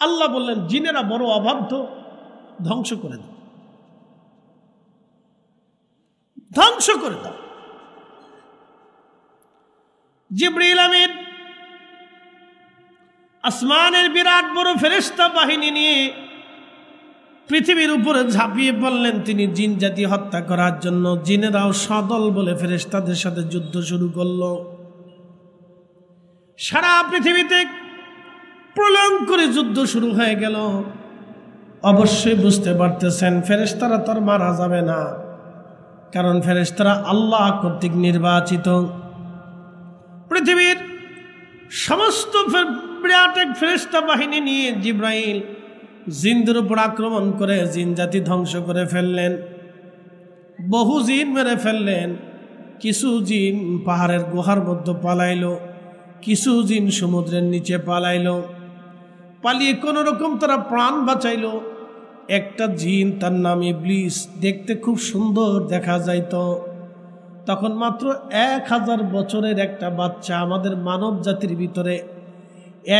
আল্লাহ বললেন জিনেরা বড় অবাধ্য, ধ্বংস করে দাও, ধ্বংস করে দাও। জিবরিল আমিন আসমানের বিরাট বড় ফেরেশতা বাহিনী নিয়ে পৃথিবীর উপরে ঝাঁপিয়ে পড়লেন তিনি জিন জাতি হত্যা করার জন্য। জিনেরাও সদল বলে ফেরেশতাদের সাথে যুদ্ধ শুরু করলো। সারা পৃথিবীতে প্রলয়ঙ্করী যুদ্ধ শুরু হয়ে গেল। অবশ্যই বুঝতে পারতেছেন ফেরেশতারা তো আর মারা যাবে না, কারণ ফেরেশতারা আল্লাহ কর্তৃক নির্বাচিত। পৃথিবীর সমস্ত বিরাট এক ফেরেশতা বাহিনী নিয়ে জিব্রাইল জিনদের উপর আক্রমণ করে জিন জাতি ধ্বংস করে ফেললেন। বহু জিন মেরে ফেললেন। কিছু জিন পাহাড়ের গুহার মধ্যে পালাইলো, কিছু জিন সমুদ্রের নিচে পালাইলো। পালিয়ে কোনো রকম তারা প্রাণ বাঁচাইলো। একটা জিন, তার নাম ইবলিস, দেখতে খুব সুন্দর দেখা যাইতো। তখন মাত্র 1000 বছরের একটা বাচ্চা। আমাদের মানব জাতির ভিতরে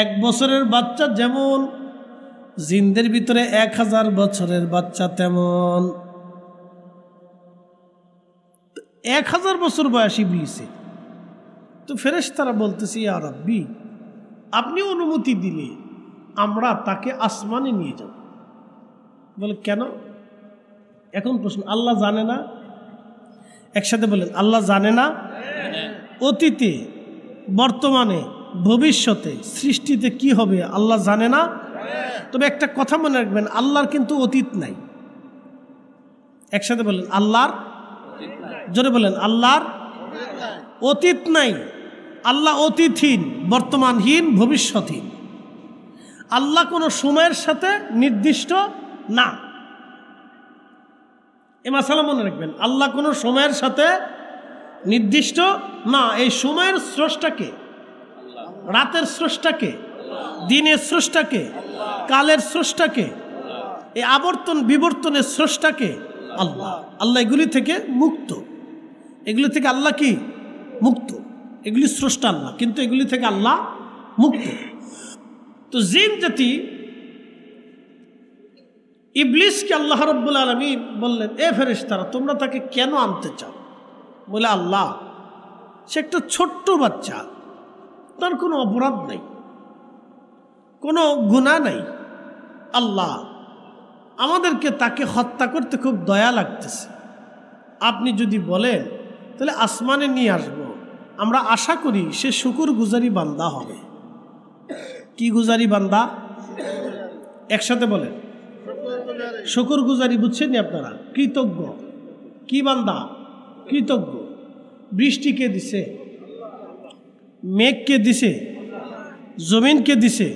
1 বছরের বাচ্চা যেমন, জিনদের ভিতরে 1000 বছরের বাচ্চা তেমন। 1000 বছর বয়সী ইবলিসে। তো ফেরেশতারা বলতেছে, ইয়া রাব্বি, আপনি অনুমতি দিলে আমরা তাকে আসমানে নিয়ে যাব। বলে কেন? এখন প্রশ্ন, আল্লাহ জানে না? একসাথে বলেন, আল্লাহ জানে না? অতীতে, বর্তমানে, ভবিষ্যতে, সৃষ্টিতে কি হবে আল্লাহ জানে না? তবে একটা কথা মনে রাখবেন, আল্লাহর কিন্তু অতীত নাই। একসাথে বলেন, আল্লাহর, জোরে বলেন, আল্লাহর অতীত নাই। আল্লাহ অতীতহীন, বর্তমানহীন, ভবিষ্যৎহীন। আল্লাহ কোনো সময়ের সাথে নির্দিষ্ট না। এ মাসালা মনে রাখবেন, আল্লাহ কোনো সময়ের সাথে নির্দিষ্ট না। এই সময়ের স্রষ্টাকে, রাতের স্রষ্টাকে, দিনের স্রষ্টাকে, কালের স্রষ্টাকে, এই আবর্তন বিবর্তনের স্রষ্টাকে আল্লাহ। আল্লাহ এগুলি থেকে মুক্ত। এগুলি থেকে আল্লাহ কি মুক্ত? এগুলি স্রষ্টা আল্লাহ, কিন্তু এগুলি থেকে আল্লাহ মুক্ত। তো জিন জাতি ইবলিসকে আল্লাহ রাব্বুল আলামিন বললেন, এ ফেরেশতারা, তোমরা তাকে কেন আনতে চাও? বলে, আল্লাহ, সে একটা ছোট্ট বাচ্চা, তার কোনো অপরাধ নাই, কোনো গুনাহ নাই। আল্লাহ, আমাদেরকে তাকে হত্যা করতে খুব দয়া লাগতেছে। আপনি যদি বলেন তাহলে আসমানে নিয়ে আসবো। আমরা আশা করি সে শুকুর গুজারি বান্দা হবে। কি গুজারি বান্দা? একসাথে বলেন, শুকুর গুজারি। বুঝছেন আপনারা? কৃতজ্ঞ। কি বান্দা? কৃতজ্ঞ। বৃষ্টিকে দিছে, মেঘকে দিছে, জমিনকে দিছে,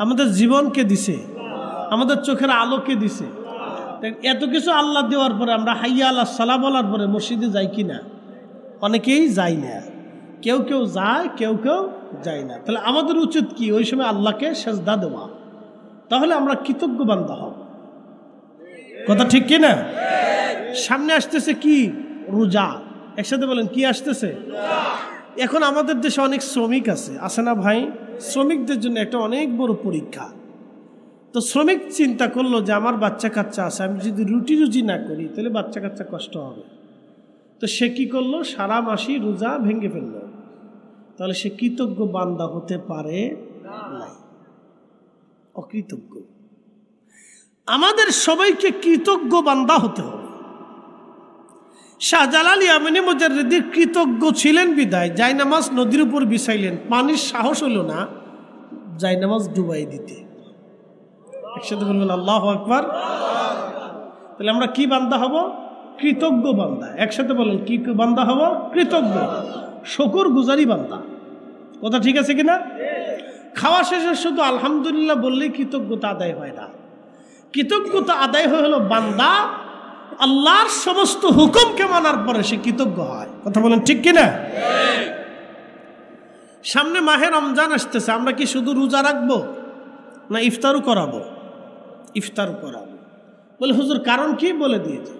আমাদের জীবনকে দিছে, আমাদের চোখের আলোকে দিছে। এত কিছু আল্লাহ দেওয়ার পরে আমরা হাইয়া আল্লাহ সালাহ বলার পরে মসজিদে যাই কি না? অনেকেই যাই না। কেউ কেউ যায়, কেউ কেউ যায় না। তাহলে আমাদের উচিত কি? ওই সময় আল্লাহকে সেজদা দেওয়া। তাহলে আমরা কৃতজ্ঞ বান্দা হব। কথা ঠিক কি না? সামনে আসতেছে কি? রোজা। একসাথে বলেন, কি আসতেছে? এখন আমাদের দেশে অনেক শ্রমিক আছে না ভাই? শ্রমিকদের জন্য একটা অনেক বড় পরীক্ষা। তো শ্রমিক চিন্তা করলো যে আমার বাচ্চা কাচ্চা আছে, আমি যদি রুজি না করি তাহলে বাচ্চা কাচ্চা কষ্ট হবে। তো সে কি করলো? সারা মাসই রোজা ভেঙে ফেললো। তাহলে সে কৃতজ্ঞ বান্দা হতে পারে নাই, অকৃতজ্ঞ। আমাদের সবাইকে কৃতজ্ঞ বান্দা হতে হবে। শাহজালাল ইয়ামানি মুজাররিদি কৃতজ্ঞ ছিলেন বিদায় জায়নামাজ নদীর উপর বিছাইলেন। পানির সাহস হলো না জায়নামাজ ডুবাই দিতে। একসাথে বলবেন আল্লাহু আকবার। তাহলে আমরা কি বান্দা হব? কৃতজ্ঞ বান্দা। একসাথে বলেন, কি বান্দা হব? কৃতজ্ঞ, শুকর গুজারি বান্দা। কথা ঠিক আছে কিনা? খাওয়া শেষে শুধু আলহামদুলিল্লাহ বললেই কৃতজ্ঞতা আদায় হয় না। কৃতজ্ঞতা আদায় হলো বান্দা আল্লাহর সমস্ত হুকুমকে মানার পরে সে কৃতজ্ঞ হয়। কথা বলেন ঠিক কিনা? সামনে মাহে রমজান আসতেছে, আমরা কি শুধু রোজা রাখবো না ইফতারও করাবো? ইফতার করাবো। বলে হুজুর কারণ কি? বলে দিয়েছে।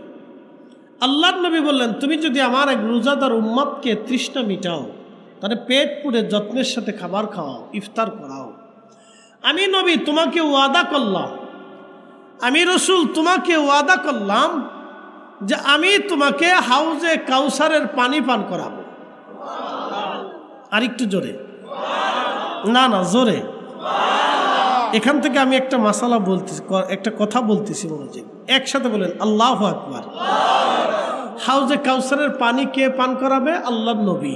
আল্লাহর নবী বললেন, তুমি যদি আমার এক রোজাদার উম্মতকে তৃষ্ণা মিটাও, তাহলে পেট পুড়ে যত্নের সাথে খাবার খাওয়াও, ইফতার করাও, আমি নবী তোমাকে ওয়াদা করলাম, আমি রসুল তোমাকে ওয়াদা করলাম যে আমি তোমাকে হাউজে কাউসারের পানি পান করাবো। আর একটু জোরে, না না জোরে। এখান থেকে আমি একটা মাসালা বলতেছি, একটা কথা বলতেছি মনোযোগ, একসাথে বলেন আল্লাহু আকবার। হাউজে কাউসারের পানি কে পান করাবে? আল্লাহর নবী।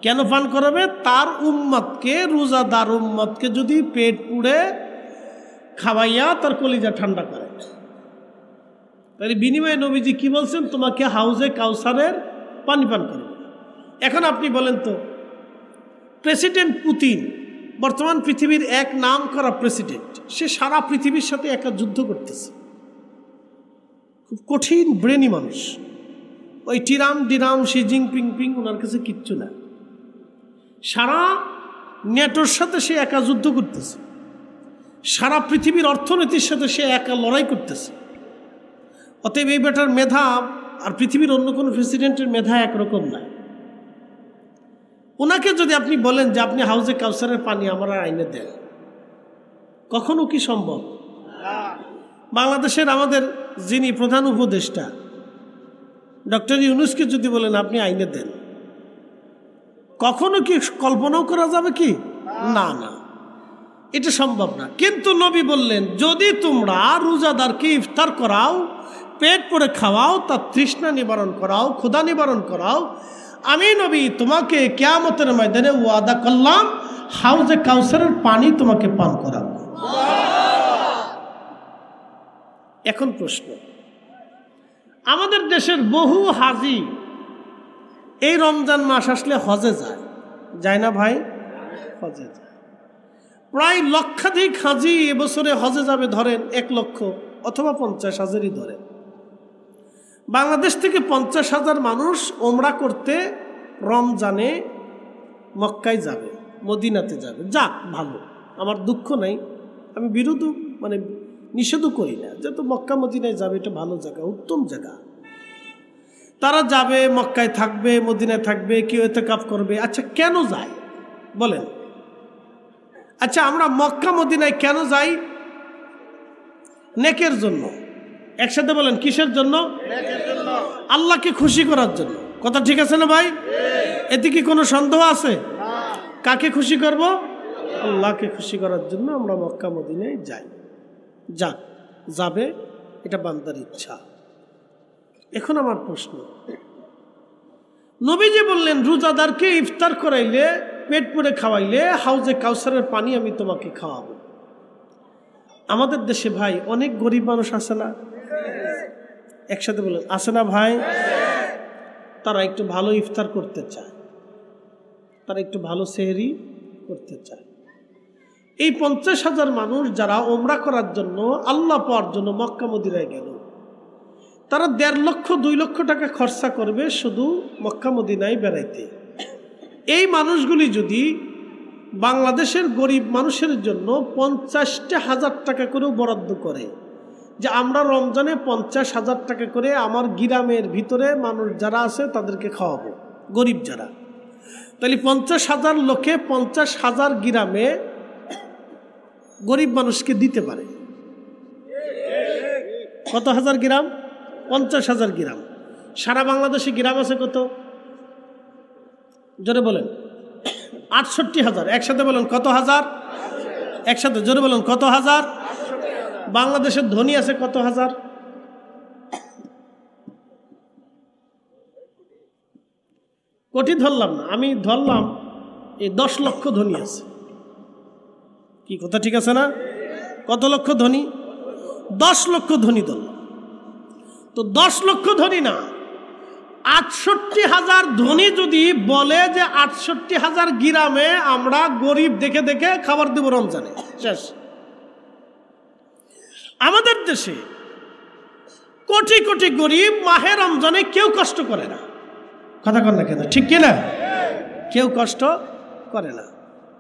কেন পান করাবে? তার উম্মতকে, রোজাদার উম্মতকে যদি পেট পুড়ে খাওয়াইয়া তার কলিজা ঠান্ডা করে। তাই বিনিময়ে নবীজি কি বলছেন? তোমাকে হাউজে কাউসারের পানি পান করবে। এখন আপনি বলেন তো, প্রেসিডেন্ট পুতিন বর্তমান পৃথিবীর এক নাম করা প্রেসিডেন্ট, সে সারা পৃথিবীর সাথে একা যুদ্ধ করতেছে, খুব কঠিন ব্রেনি মানুষ। ওই টিরাম ডিরাম শি জিনপিং ওনার কাছে কিচ্ছু না, সারা নেটোর সাথে সে একা যুদ্ধ করতেছে, সারা পৃথিবীর অর্থনীতির সাথে সে একা লড়াই করতেছে। অতএব এই বেটার মেধা আর পৃথিবীর অন্য কোনো প্রেসিডেন্টের মেধা একরকম না। ওনাকে যদি আপনি বলেন যে আপনি হাউজে কাউসারের পানি আমার আইনে দেন, কখনো কি সম্ভব? বাংলাদেশের আমাদের যিনি প্রধান উপদেষ্টা ডক্টর ইউনূসকে যদি বলেন আপনি আইনে দেন, কখনো কি কল্পনাও করা যাবে কি? না না, এটা সম্ভব না। কিন্তু নবী বললেন যদি তোমরা রোজাদারকে ইফতার করাও, পেট পড়ে খাওয়াও, তার তৃষ্ণা নিবারণ করাও, ক্ষুধা নিবারণ করাও, আমি নবী তোমাকে কিয়ামতের ময়দানে ওয়াদা করলাম হাউজে কাউসারের পানি তোমাকে পান করাবো। এখন প্রশ্ন, আমাদের দেশের বহু হাজি এই রমজান মাস আসলে হজে যায়, যায় না ভাই? হজে যায়। প্রায় লক্ষাধিক হাজি এবছরে হজে যাবে, ধরেন 1 লক্ষ অথবা 50,000ই ধরেন। বাংলাদেশ থেকে 50,000 মানুষ ওমরা করতে রমজানে মক্কায় যাবে, মদিনাতে যাবে। যাক, ভালো, আমার দুঃখ নাই, আমি নিষেধও করি না, যেহেতু মক্কা মদিনায় যাবে, এটা ভালো জায়গা, উত্তম জায়গা। তারা যাবে, মক্কায় থাকবে, মদিনায় থাকবে, কেউ ইতিকাফ করবে। আচ্ছা, কেন যায় বলেন? আচ্ছা, আমরা মক্কা মদিনায় কেন যাই? নেকের জন্য। একসাথে বলেন, কিসের জন্য? আল্লাহকে খুশি করার জন্য। কথা ঠিক আছে না ভাই? এতে কি কোনো সন্দেহ আছে? কাকে খুশি করব? আল্লাহকে খুশি করার জন্য আমরা মক্কা মদিনায় যাই। যাবে, এটা বান্দার ইচ্ছা। এখন আমার প্রশ্ন, নবীজি বললেন রোজাদারকে ইফতার করাইলে, পেট পুড়ে খাওয়াইলে হাউজে কাউসারের পানি আমি তোমাকে খাওয়াবো। আমাদের দেশে ভাই অনেক গরিব মানুষ আছে না? একসাথে বলেন, আছে না ভাই? তারা একটু ভালো ইফতার করতে চায়, তারা একটু ভালো সেহরি করতে চায়। এই 50,000 মানুষ যারা ওমরা করার জন্য, আল্লাহ পাওয়ার জন্য মক্কা মদিনায় গেল, তারা 1.5 লক্ষ 2 লক্ষ টাকা খরচা করবে শুধু মক্কা মদিনায় বেড়াইতে। এই মানুষগুলি যদি বাংলাদেশের গরিব মানুষের জন্য 50,000 টাকা করেও বরাদ্দ করে, যে আমরা রমজানে 50,000 টাকা করে আমার গ্রামের ভিতরে মানুষ যারা আছে তাদেরকে খাওয়াবো, গরিব যারা, তাহলে 50,000 লোকে 50,000 গ্রামে গরিব মানুষকে দিতে পারে। কত হাজার গ্রাম? 50,000 গ্রাম। সারা বাংলাদেশে গ্রাম আছে কত? জোরে বলেন। 68,000। একসাথে বলেন কত হাজার? একসাথে জোরে বলেন কত হাজার? বাংলাদেশের ধনী আছে কত হাজার? কোটি ধরলাম না, আমি ধরলাম এই 10 লক্ষ ধনী আছে। কি কথা ঠিক আছে না? কত লক্ষ ধনী? 10 লক্ষ ধনী ধরলাম। তো 10 লক্ষ ধনী না, 68,000 ধনী যদি বলে যে 68,000 গ্রামে আমরা গরিব দেখে দেখে খাবার দেব রমজানে, শেষ। আমাদের দেশে কোটি কোটি গরিব মাহে রমজানে কেউ কষ্ট করে না। কথা কর না কেন? ঠিক কিনা? কেউ কষ্ট করে না।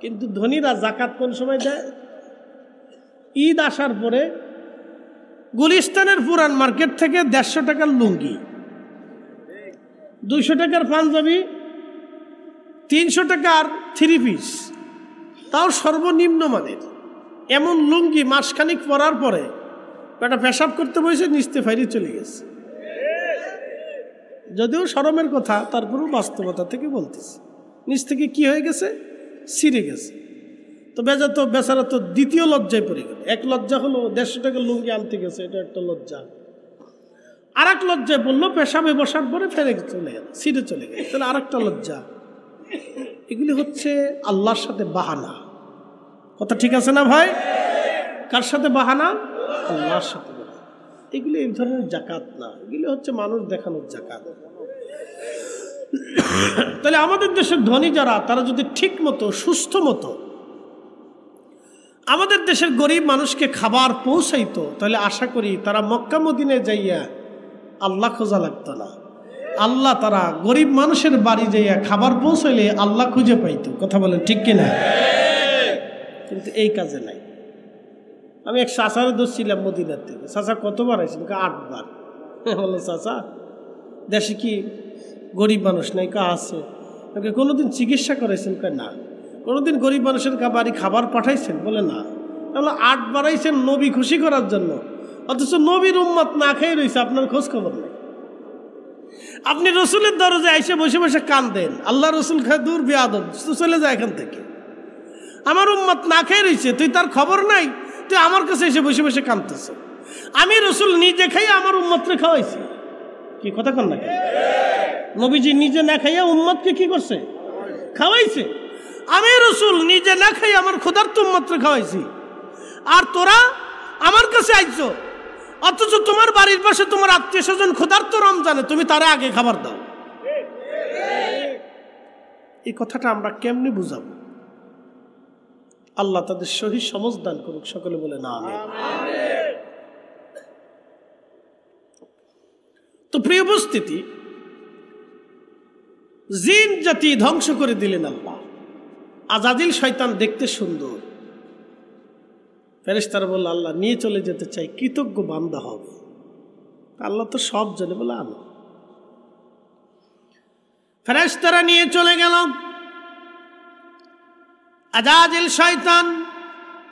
কিন্তু ধনীরা জাকাত কোন সময় দেয়? ঈদ আসার পরে গুলিস্তানের পুরান মার্কেট থেকে 150 টাকার লুঙ্গি, 200 টাকার পাঞ্জাবি, 300 টাকার 3 পিস, তাও সর্বনিম্ন মানের, এমন লুঙ্গি মাসখানিক পরার পরে একটা পেশাব করতে বসে নিচতে ফাইরে চলে গেছে। যদিও শরমের কথা, তারপরেও বাস্তবতা থেকে বলতেছে, নিচ থেকে কি হয়ে গেছে, ছিঁড়ে গেছে। তো বেচারা তো দ্বিতীয় লজ্জায় পড়ে গেল। এক লজ্জা হলো 150 টাকা লুঙ্গি আনতে গেছে, এটা একটা লজ্জা। আর এক লজ্জায় বললো পেশাবে বসার পরে ফেরে চলে গেল, ছিঁড়ে চলে গেল, তাহলে আর একটা লজ্জা। এগুলি হচ্ছে আল্লাহর সাথে বাহানা। কথা ঠিক আছে না ভাই? কার সাথে বাহানা? আল্লাহর সাথে বাহানা। এগুলি এই ধরনের জাকাত না, এগুলি হচ্ছে মানুষ দেখানোর জাকাত। তাহলে আমাদের দেশের ধনী যারা, তারা যদি ঠিক মতো সুস্থ মতো আমাদের দেশের গরিব মানুষকে খাবার পৌঁছাইতো, তাহলে আশা করি তারা মক্কা মদিনায় যাইয়া আল্লাহ খোঁজা লাগতো না। আল্লাহ তারা গরিব মানুষের বাড়ি যাইয়া খাবার পৌঁছাইলে আল্লাহ খুঁজে পাইতো। কথা বলেন ঠিক কিনা? কিন্তু এই কাজে নাই। আমি এক চাচারে ধরছিলাম মদিনার থেকে। চাচা কতবার আইছেন? 8 বার। বললো চাচা দেশে কি গরিব মানুষ নাই? আছে। কোনোদিন চিকিৎসা করাইছেন? না। কোনোদিন গরিব মানুষের বাড়ি খাবার পাঠাইছেন? বলে না। তাহলে 8 বার আইছেন নবী খুশি করার জন্য, অথচ নবীর উম্মত না খেয়ে রয়েছে, আপনার খোঁজ খবর নেই। আপনি রসুলের দরজায় এসে বসে বসে কান্দেন, আল্লাহ রসুল খায় দূর বেয়াদব, চলে যায় এখান থেকে। আমার উম্মত না খেয়ে রয়েছে, তুই তার খবর নাই, তুই আমার কাছে এসে বসে বসে কাঁদতেছ। আমি রসুল নিজে খাইয়া আমার উম্মতরে খাওয়াইছি। কি কথা কন না? নবীজি নিজে না খাইয়া উম্মতকে কি করছে? খাওয়াইছে। আমি রসুল নিজে না খাইয়া আমার ক্ষুধার্ত উম্মতরে খাওয়াইছি। আর তোরা আমার কাছে আইছো, অথচ তোমার বাড়ির পাশে তোমার আত্মীয় স্বজন ক্ষুধার্ত রমজানে, তুমি তারা আগে খাবার দাও। এই কথাটা আমরা কেমনে বুঝাবো? আল্লাহ তাদের সহি সমঝ দান করুক, সকলে বলে না আমিন। তো প্রিয় উপস্থিতি, জিন জাতি ধ্বংস করে দিলেন আল্লাহ। আজাজিল শয়তান দেখতে সুন্দর, ফেরেশতারা বলল আল্লাহ নিয়ে চলে যেতে চাই, কৃতজ্ঞ বান্দা হবে। আল্লাহ তো সব জানে, বলে আনো। ফেরেশতারা নিয়ে চলে গেল। আজাজিল শয়তান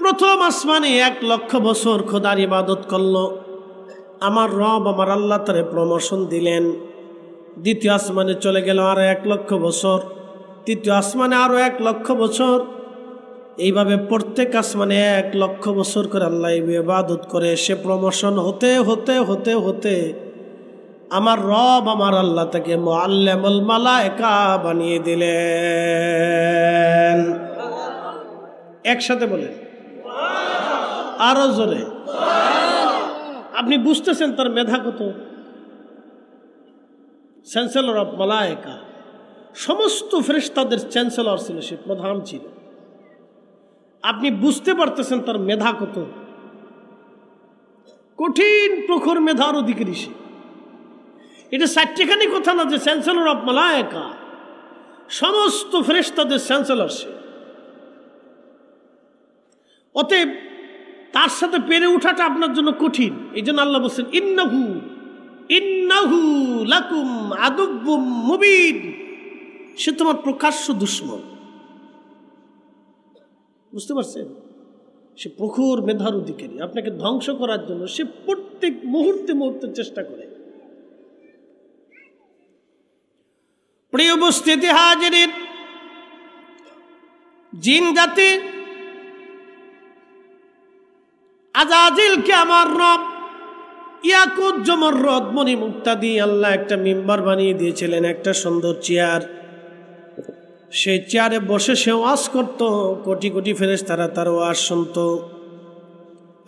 প্রথম আসমানে 1 লক্ষ বছর খোদার ইবাদত করলো। আমার রব আমার আল্লাহ তারে প্রমোশন দিলেন। দ্বিতীয় আসমানে চলে গেল আরো 1 লক্ষ বছর, তৃতীয় আসমানে আরো 1 লক্ষ বছর। এইভাবে প্রত্যেক আসমানে 1 লক্ষ বছর করে আল্লাহ ইবাদত করে সে প্রমোশন হতে হতে হতে হতে আমার রব আমার আল্লাহ তাকে মুআল্লিমুল মালায়েকা বানিয়ে দিলেন। একসাথে বলেন আরো জোরে। আপনি বুঝতেছেন তার মেধা কত? চ্যান্সেলর অফ মালায়েকা, সমস্ত ফেরেশতাদের চ্যান্সেলর ছিল, সে প্রধান ছিল। আপনি বুঝতে পারতেছেন তার মেধা কত? কঠিন প্রখর মেধার অধিকারী সে। এটা চারটিখানি কথা না যে চ্যান্সেলর অফ মালায়েকা, সমস্ত ফেরেশতাদের চ্যান্সেলর সে। অতএব তার সাথে পেরে ওঠাটা আপনার জন্য কঠিন। এই জন্য আল্লাহ বলছেন ইন্নাহু ইন্নাহু লাকুম আদুব্বুম মুবিন, সে তোমার প্রকাশ্য দুশমন। বুঝতে পারছেন? সে প্রখর মেধার অধিকারী, আপনাকে ধ্বংস করার জন্য সে প্রত্যেক মুহূর্তে মুহূর্তে চেষ্টা করে। প্রিয় উপস্থিতি হাজিরিন, জিন জাতি আজাজিলকে আমার রব ইয়াকুত জমররদ মণি মুক্তা দিয়ে আল্লাহ একটা মিম্বার বানিয়ে দিয়েছিলেন, একটা সুন্দর চেয়ার। সেই চেয়ারে বসে সে ওয়াজ করত, কোটি কোটি ফেরেশতারা তার ওয়াজ শুনত।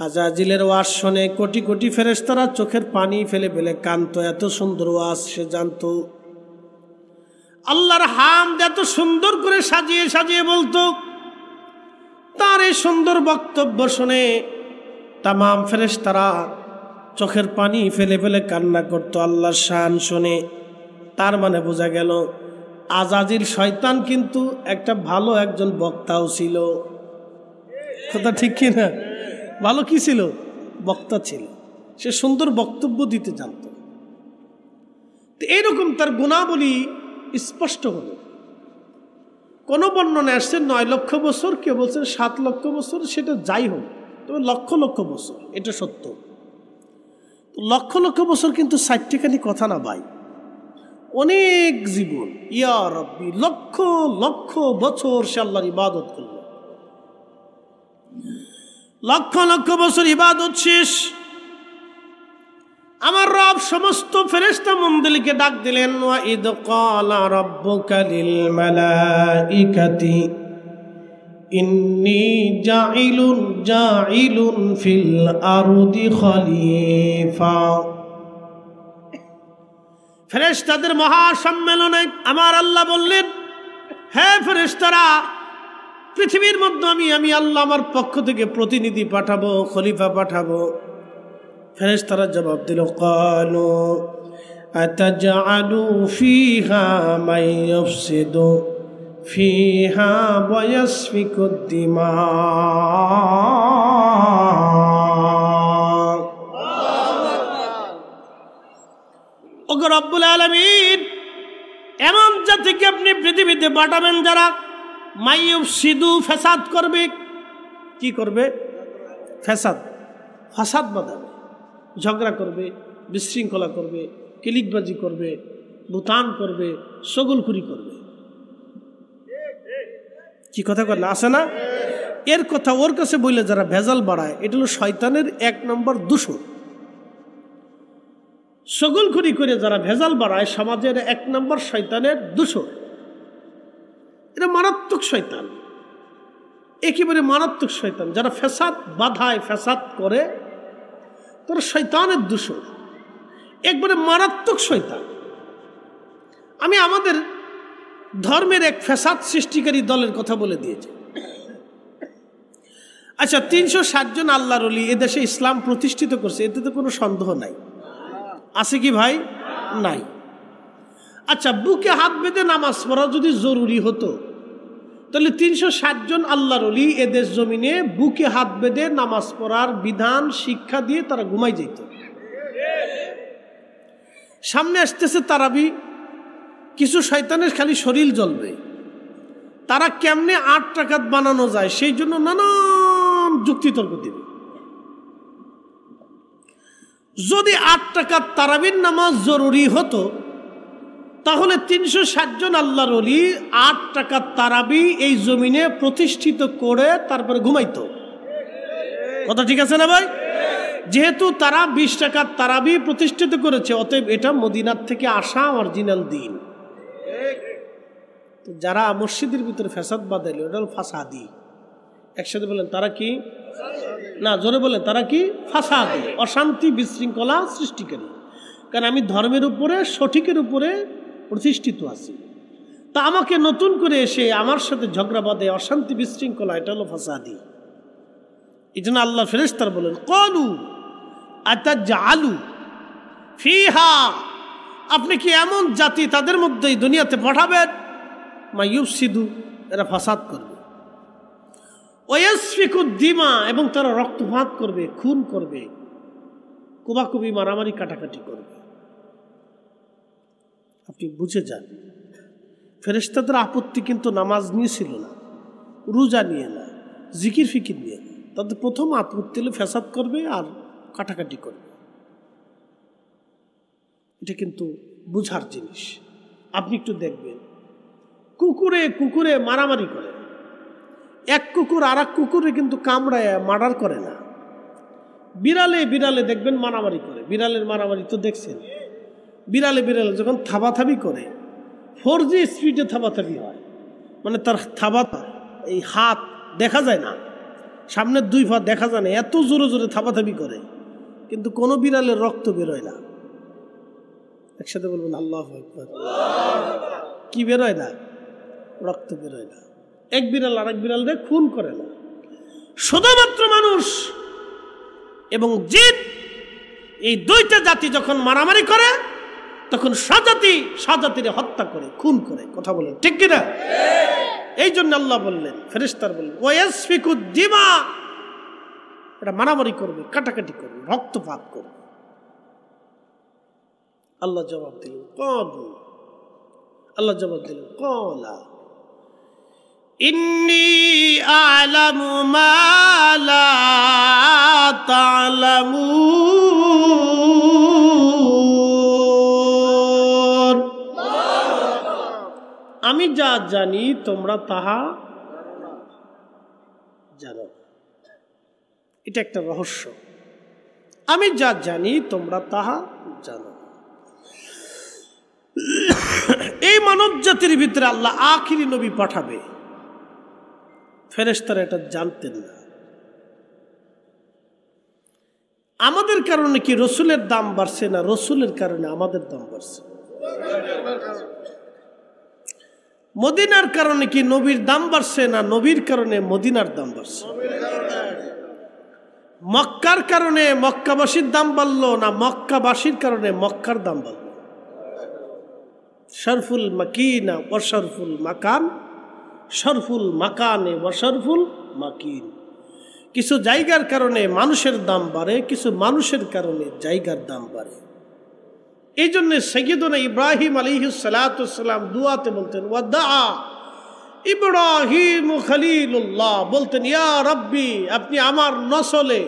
আজাজিলের ওয়াজ শুনে কোটি কোটি ফেরেশতারা চোখের পানি ফেলে ফেলে কাঁদত, এত সুন্দর ওয়াজ সে জানত। আল্লাহর হামদ এত সুন্দর করে সাজিয়ে সাজিয়ে বলতো। তার এই সুন্দর বক্তব্য শুনে তামাম ফেরেশতারা চোখের পানি ফেলে ফেলে কান্না করত আল্লাহর শান শুনে। তার মানে বোঝা গেল আজাজিল শয়তান কিন্তু একটা ভালো একজন বক্তাও ছিল। কথা ঠিক কি না? ভালো কি ছিল? বক্তা ছিল। সে সুন্দর বক্তব্য দিতে জানত। এইরকম তার গুণাবলী স্পষ্ট হলো। কোন বর্ণনা আসছে 9 লক্ষ বছর, কেউ বলছেন 7 লক্ষ বছর, সেটা যাই হোক তবে লক্ষ লক্ষ বছর, এটা সত্য। লক্ষ লক্ষ বছর কিন্তু 60টাখানি কথা না ভাই, অনেক জীবন। ইয়া রাব্বি, লক্ষ লক্ষ বছর সে আল্লাহর ইবাদত করল, লক্ষ লক্ষ বছর ইবাদত শেষ। আমার রব সমস্ত ফেরেশতা মণ্ডলীকে ডাক দিলেন, ওয়া ইদ ক্বালা রাব্বুকা লিল মালাইকাতি ইন্নী জাইলুন ফিল আরদি খলিফা। ফেরেশতাদের মহাসম্মেলনে আমার আল্লাহ বললেন, হে ফেরেশতারা, পৃথিবীর মধ্যে আমি আল্লাহ আমার পক্ষ থেকে প্রতিনিধি পাঠাবো, খলিফা পাঠাবো। ফেরেশতারা জবাব দিল, ক্বালু আতাজআলু ফীহা মান ইউফসিদু ফীহা ওয়া ইয়াসফিকুদ দিমা। ওগো রব্বুল আলামিন, এমন জাতিকে আপনি পৃথিবীতে পাঠাবেন যারা মাইয়ুফসিদু, ফাসাদ করবে। কি করবে? ফাসাদ বাঁধাবে, ঝগড়া করবে, বিশৃঙ্খলা করবে, কিলিকবাজি করবে, বুতান করবে, সগলখুরি করবে। কি কথা বললে আসে না? এর কথা ওর কাছে বললে যারা ভেজাল বাড়ায়, এটা হলো শয়তানের 1 নম্বর দূষণ। সগলখুরি করে যারা ভেজাল বাড়ায়, সমাজের 1 নম্বর শয়তানের দূষণ। এটা মারাত্মক শয়তান, একেবারে মারাত্মক শয়তান। যারা ফ্যাসাদ বাধায়, ফ্যাসাদ করে, তারা শয়তানের দূষণ, একবারে মারাত্মক শয়তান। আমি আমাদের ধর্মের এক ফ্যাসাদ সৃষ্টিকারী দলের কথা বলে দিয়েছি। আচ্ছা, 360 জন আল্লাহর ওলি এদেশে ইসলাম প্রতিষ্ঠিত করছে, এতে তো কোনো সন্দেহ নাই, আছে কি ভাই? নাই। আচ্ছা, বুকে হাত বেঁধে নামাজ পড়া যদি জরুরি হতো, তাহলে 360 জন আল্লাহর ওলি এদেশ জমিনে বুকে হাত বেঁধে নামাজ পড়ার বিধান শিক্ষা দিয়ে তারা ঘুমাই যেত। সামনে আসতেছে তারাবি, কিছু শয়তানের খালি শরীর জ্বলবে, তারা কেমনে 8 রাকাত বানানো যায় সেই জন্য নানান যুক্তিতর্ক দিবে। যদি 8 রাকাত তারাবির নামাজ জরুরি হতো, তাহলে 360 জন আল্লাহর ওলি 8 রাকাত তারাবি এই জমিনে প্রতিষ্ঠিত করে তারপরে ঘুমাইতো। কথা ঠিক আছে না ভাই? যেহেতু তারা 20 রাকাত তারাবি প্রতিষ্ঠিত করেছে, অতএব এটা মদিনার থেকে আসা অরিজিনাল দিন। তো যারা মসজিদের ভিতরে ফ্যাসাদ বাঁধাইল, ওটা হল ফাসাদি। একসাথে বলেন, তারা কি? না, জোরে বলেন, তারা কি? ফাসাদি, অশান্তি বিশৃঙ্খলা সৃষ্টিকারী। কারণ আমি ধর্মের উপরে, সঠিকের উপরে প্রতিষ্ঠিত আছি, তা আমাকে নতুন করে এসে আমার সাথে ঝগড়া বাঁধে, অশান্তি বিশৃঙ্খলা, এটা হলো ফাসাদি। এই জন্য আল্লাহ ফেরেশতারা বলেন, ক্বালু আতাজআলু ফীহা, আপনি কি এমন জাতি তাদের মধ্যে এই দুনিয়াতে পাঠাবেন মা ইউফসিদু, এরা ফাসাদ করবে, ওয়া ইয়াসফিকুদ দিমা, এবং তারা রক্তপাত করবে, খুন করবে, কোবাকুবি, মারামারি, কাটাকাটি করবে। আপনি বুঝে যান, ফেরেশতাদের আপত্তি কিন্তু নামাজ নিয়ে ছিল না, রোজা নিয়ে না, জিকির ফিকির নিয়ে না। তাদের প্রথম আপত্তি হলে ফ্যাসাদ করবে আর কাটাকাটি করবে। এটা কিন্তু বুঝার জিনিস। আপনি একটু দেখবেন, কুকুরে কুকুরে মারামারি করে, এক কুকুর আর এক কুকুরে কিন্তু কামড়ায় মার্ডার করে না। বিড়ালে বিড়ালে দেখবেন মারামারি করে, বিড়ালের মারামারি তো দেখছেন। বিড়ালে বিড়ালে যখন থাবাথাবি করে, 4G স্পিডে থাবাথাবি হয়, মানে তার থাবা, এই হাত দেখা যায় না, সামনের 2 পা দেখা যায় না, এত জোরে জোরে থাবাথাবি করে, কিন্তু কোনো বিড়ালের রক্ত বেরোয় না। একসাথে বলবেন আল্লাহু আকবার। কি বেরোয় না? রক্ত বেরোয় না। এক বিড়াল আর এক বিড়ালকে খুন করে না। শুধুমাত্র মানুষ এবং জিন, এই 2টা জাতি যখন মারামারি করে, তখন স্বজাতির হত্যা করে, খুন করে। কথা বলেন ঠিক কিনা? এই জন্য আল্লাহ বললেন, ফেরেশতারা বললেন, ওয়া ইয়াসফিকুদ দিমা, এটা মারামারি করবে, কাটাকাটি করবে, রক্তপাত করবে। আল্লাহ জবাব দিলেন, ক্বালু, আল্লাহ জবাব দিলেন, ক্বালা ইন্নী আ'লামু মা লা তা'লামুন, আমি যা জানি তোমরা তাহা জানো। এটা একটা রহস্য, আমি যা জানি তোমরা তাহা জানো। এই মানব জাতির ভিতরে আল্লাহ আখিরি নবী পাঠাবে, ফেরেশতারা এটা জানতেন না। আমাদের কারণে কি রসুলের দাম বাড়ছে না রসুলের কারণে আমাদের দাম বাড়ছে? মদিনার কারণে কি নবীর দাম বাড়ছে না নবীর কারণে মদিনার দাম বাড়ছে? মক্কার কারণে মক্কাবাসীর দাম বাড়লো না মক্কাবাসীর কারণে মক্কার দাম বাড়লো? শরফুল মাকিনা ওয়া শরফুল মাকান, শরফুল মাকানে ওয়া শরফুল মাকিন। কিছু জায়গার কারণে মানুষের দাম বাড়ে, কিছু মানুষের কারণে জায়গার দাম বাড়ে। এই জন্য সাইয়্যিদুনা ইব্রাহিম আলাইহিস সালাতু ওয়াস সালাম দুআতে বলতেন, ওয়াদা ইব্রাহিম খলিলুল্লাহ, বলতেন ইয়া রাব্বি, আপনি আমার নসলে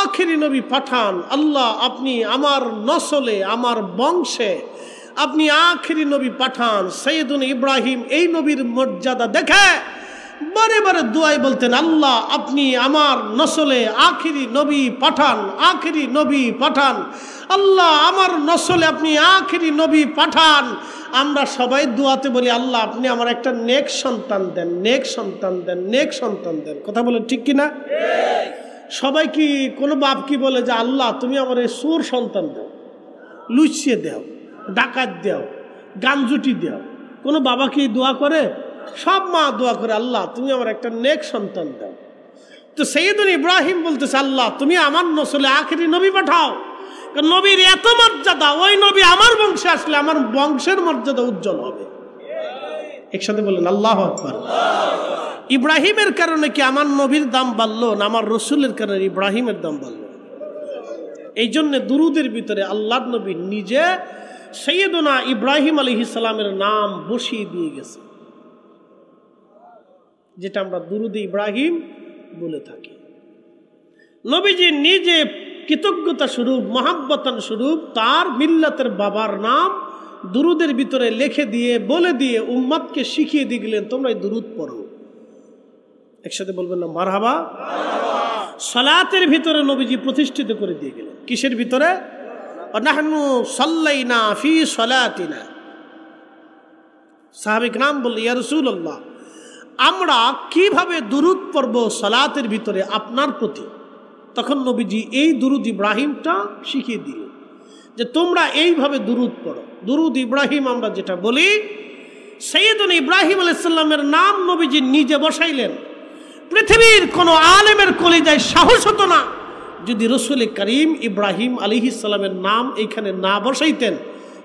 আখিরি নবী পাঠান। আল্লাহ, আপনি আমার নসলে আমার বংশে আপনি আখিরি নবী পাঠান। সাইয়্যিদুনা ইব্রাহিম এই নবীর মর্যাদা দেখে বারে বারে দুআয় বলতেন, আল্লাহ আপনি আমার নসলে আখিরি নবী পাঠান, আখিরি নবী পাঠান। আল্লাহ আমার নসলে আপনি আখিরি নবী পাঠান। আমরা সবাই দুআতে বলি, আল্লাহ আপনি আমার একটা নেক সন্তান দেন, নেক সন্তান দেন, নেক সন্তান দেন। কথা বলে ঠিক কিনা? সবাই কি কোনো বাপ কি বলে যে আল্লাহ তুমি আমার এই সুর সন্তান দাও, লুচিয়ে দাও, ডাকাত দাও, গাঞ্জুটি দাও? কোনো বাবা কি দোয়া করে? সব মা দোয়া করে, আল্লাহ তুমি আমার একটা নেক সন্তান দাও। তো সাইয়্যিদুনা ইব্রাহিম বলতেছে, আল্লাহ তুমি আমার নসলে আখিরি নবী পাঠাও। নবীর এত মর্যাদা, ওই নবী আমার বংশে আসলে আমার বংশের মর্যাদা উজ্জ্বল হবে। একসাথে বললেন আল্লাহু আকবার। ইব্রাহিমের কারণে কি আমার নবীর দাম বাড়লো না আমার রসুলের কারণে ইব্রাহিমের দাম বাড়লো? এই জন্য দুরুদের ভিতরে আল্লাহর নবী নিজে সাইয়্যিদুনা ইব্রাহিম আলাইহিস সালামের নাম বসিয়ে দিয়ে গেছে, যেটা আমরা দুরুদ ইব্রাহিম বলে থাকি। নবীজি নিজে কৃতজ্ঞতা স্বরূপ, মহাব্বতান স্বরূপ তার মিল্লাতের বাবার নাম দুরুদের ভিতরে লিখে দিয়ে বলে দিয়ে উম্মতকে শিখিয়ে দিয়ে গেলেন, তোমরা এই দুরুদ পড়ো। একসাথে বলবেন না মারহাবা? সালাতের ভিতরে নবীজি প্রতিষ্ঠিত করে দিয়ে গেলেন। কিসের ভিতরে? নাহনু সাল্লাইনা ফি সালাতিনা। সাহাবী کرام বললেন, ইয়া রাসূলুল্লাহ আমরা কিভাবে দুরুদ পড়ব সালাতের ভিতরে আপনার প্রতি? তখন নবীজি এই দুরুদ ইব্রাহিমটা শিখিয়ে দিলেন যে তোমরা এইভাবে দুরুদ পড়ো। দুরুদ ইব্রাহিম আমরা যেটা বলি, সাইয়্যিদুনা ইব্রাহিম আলাইহিস সালামের নাম নবীজি নিজে বসাইলেন। পৃথিবীর কোনো আলেমের কলিজায় সাহস হতো না যদি রসুল করিম ইব্রাহিম আলাইহিস সালামের নাম এইখানে না বসাইতেন,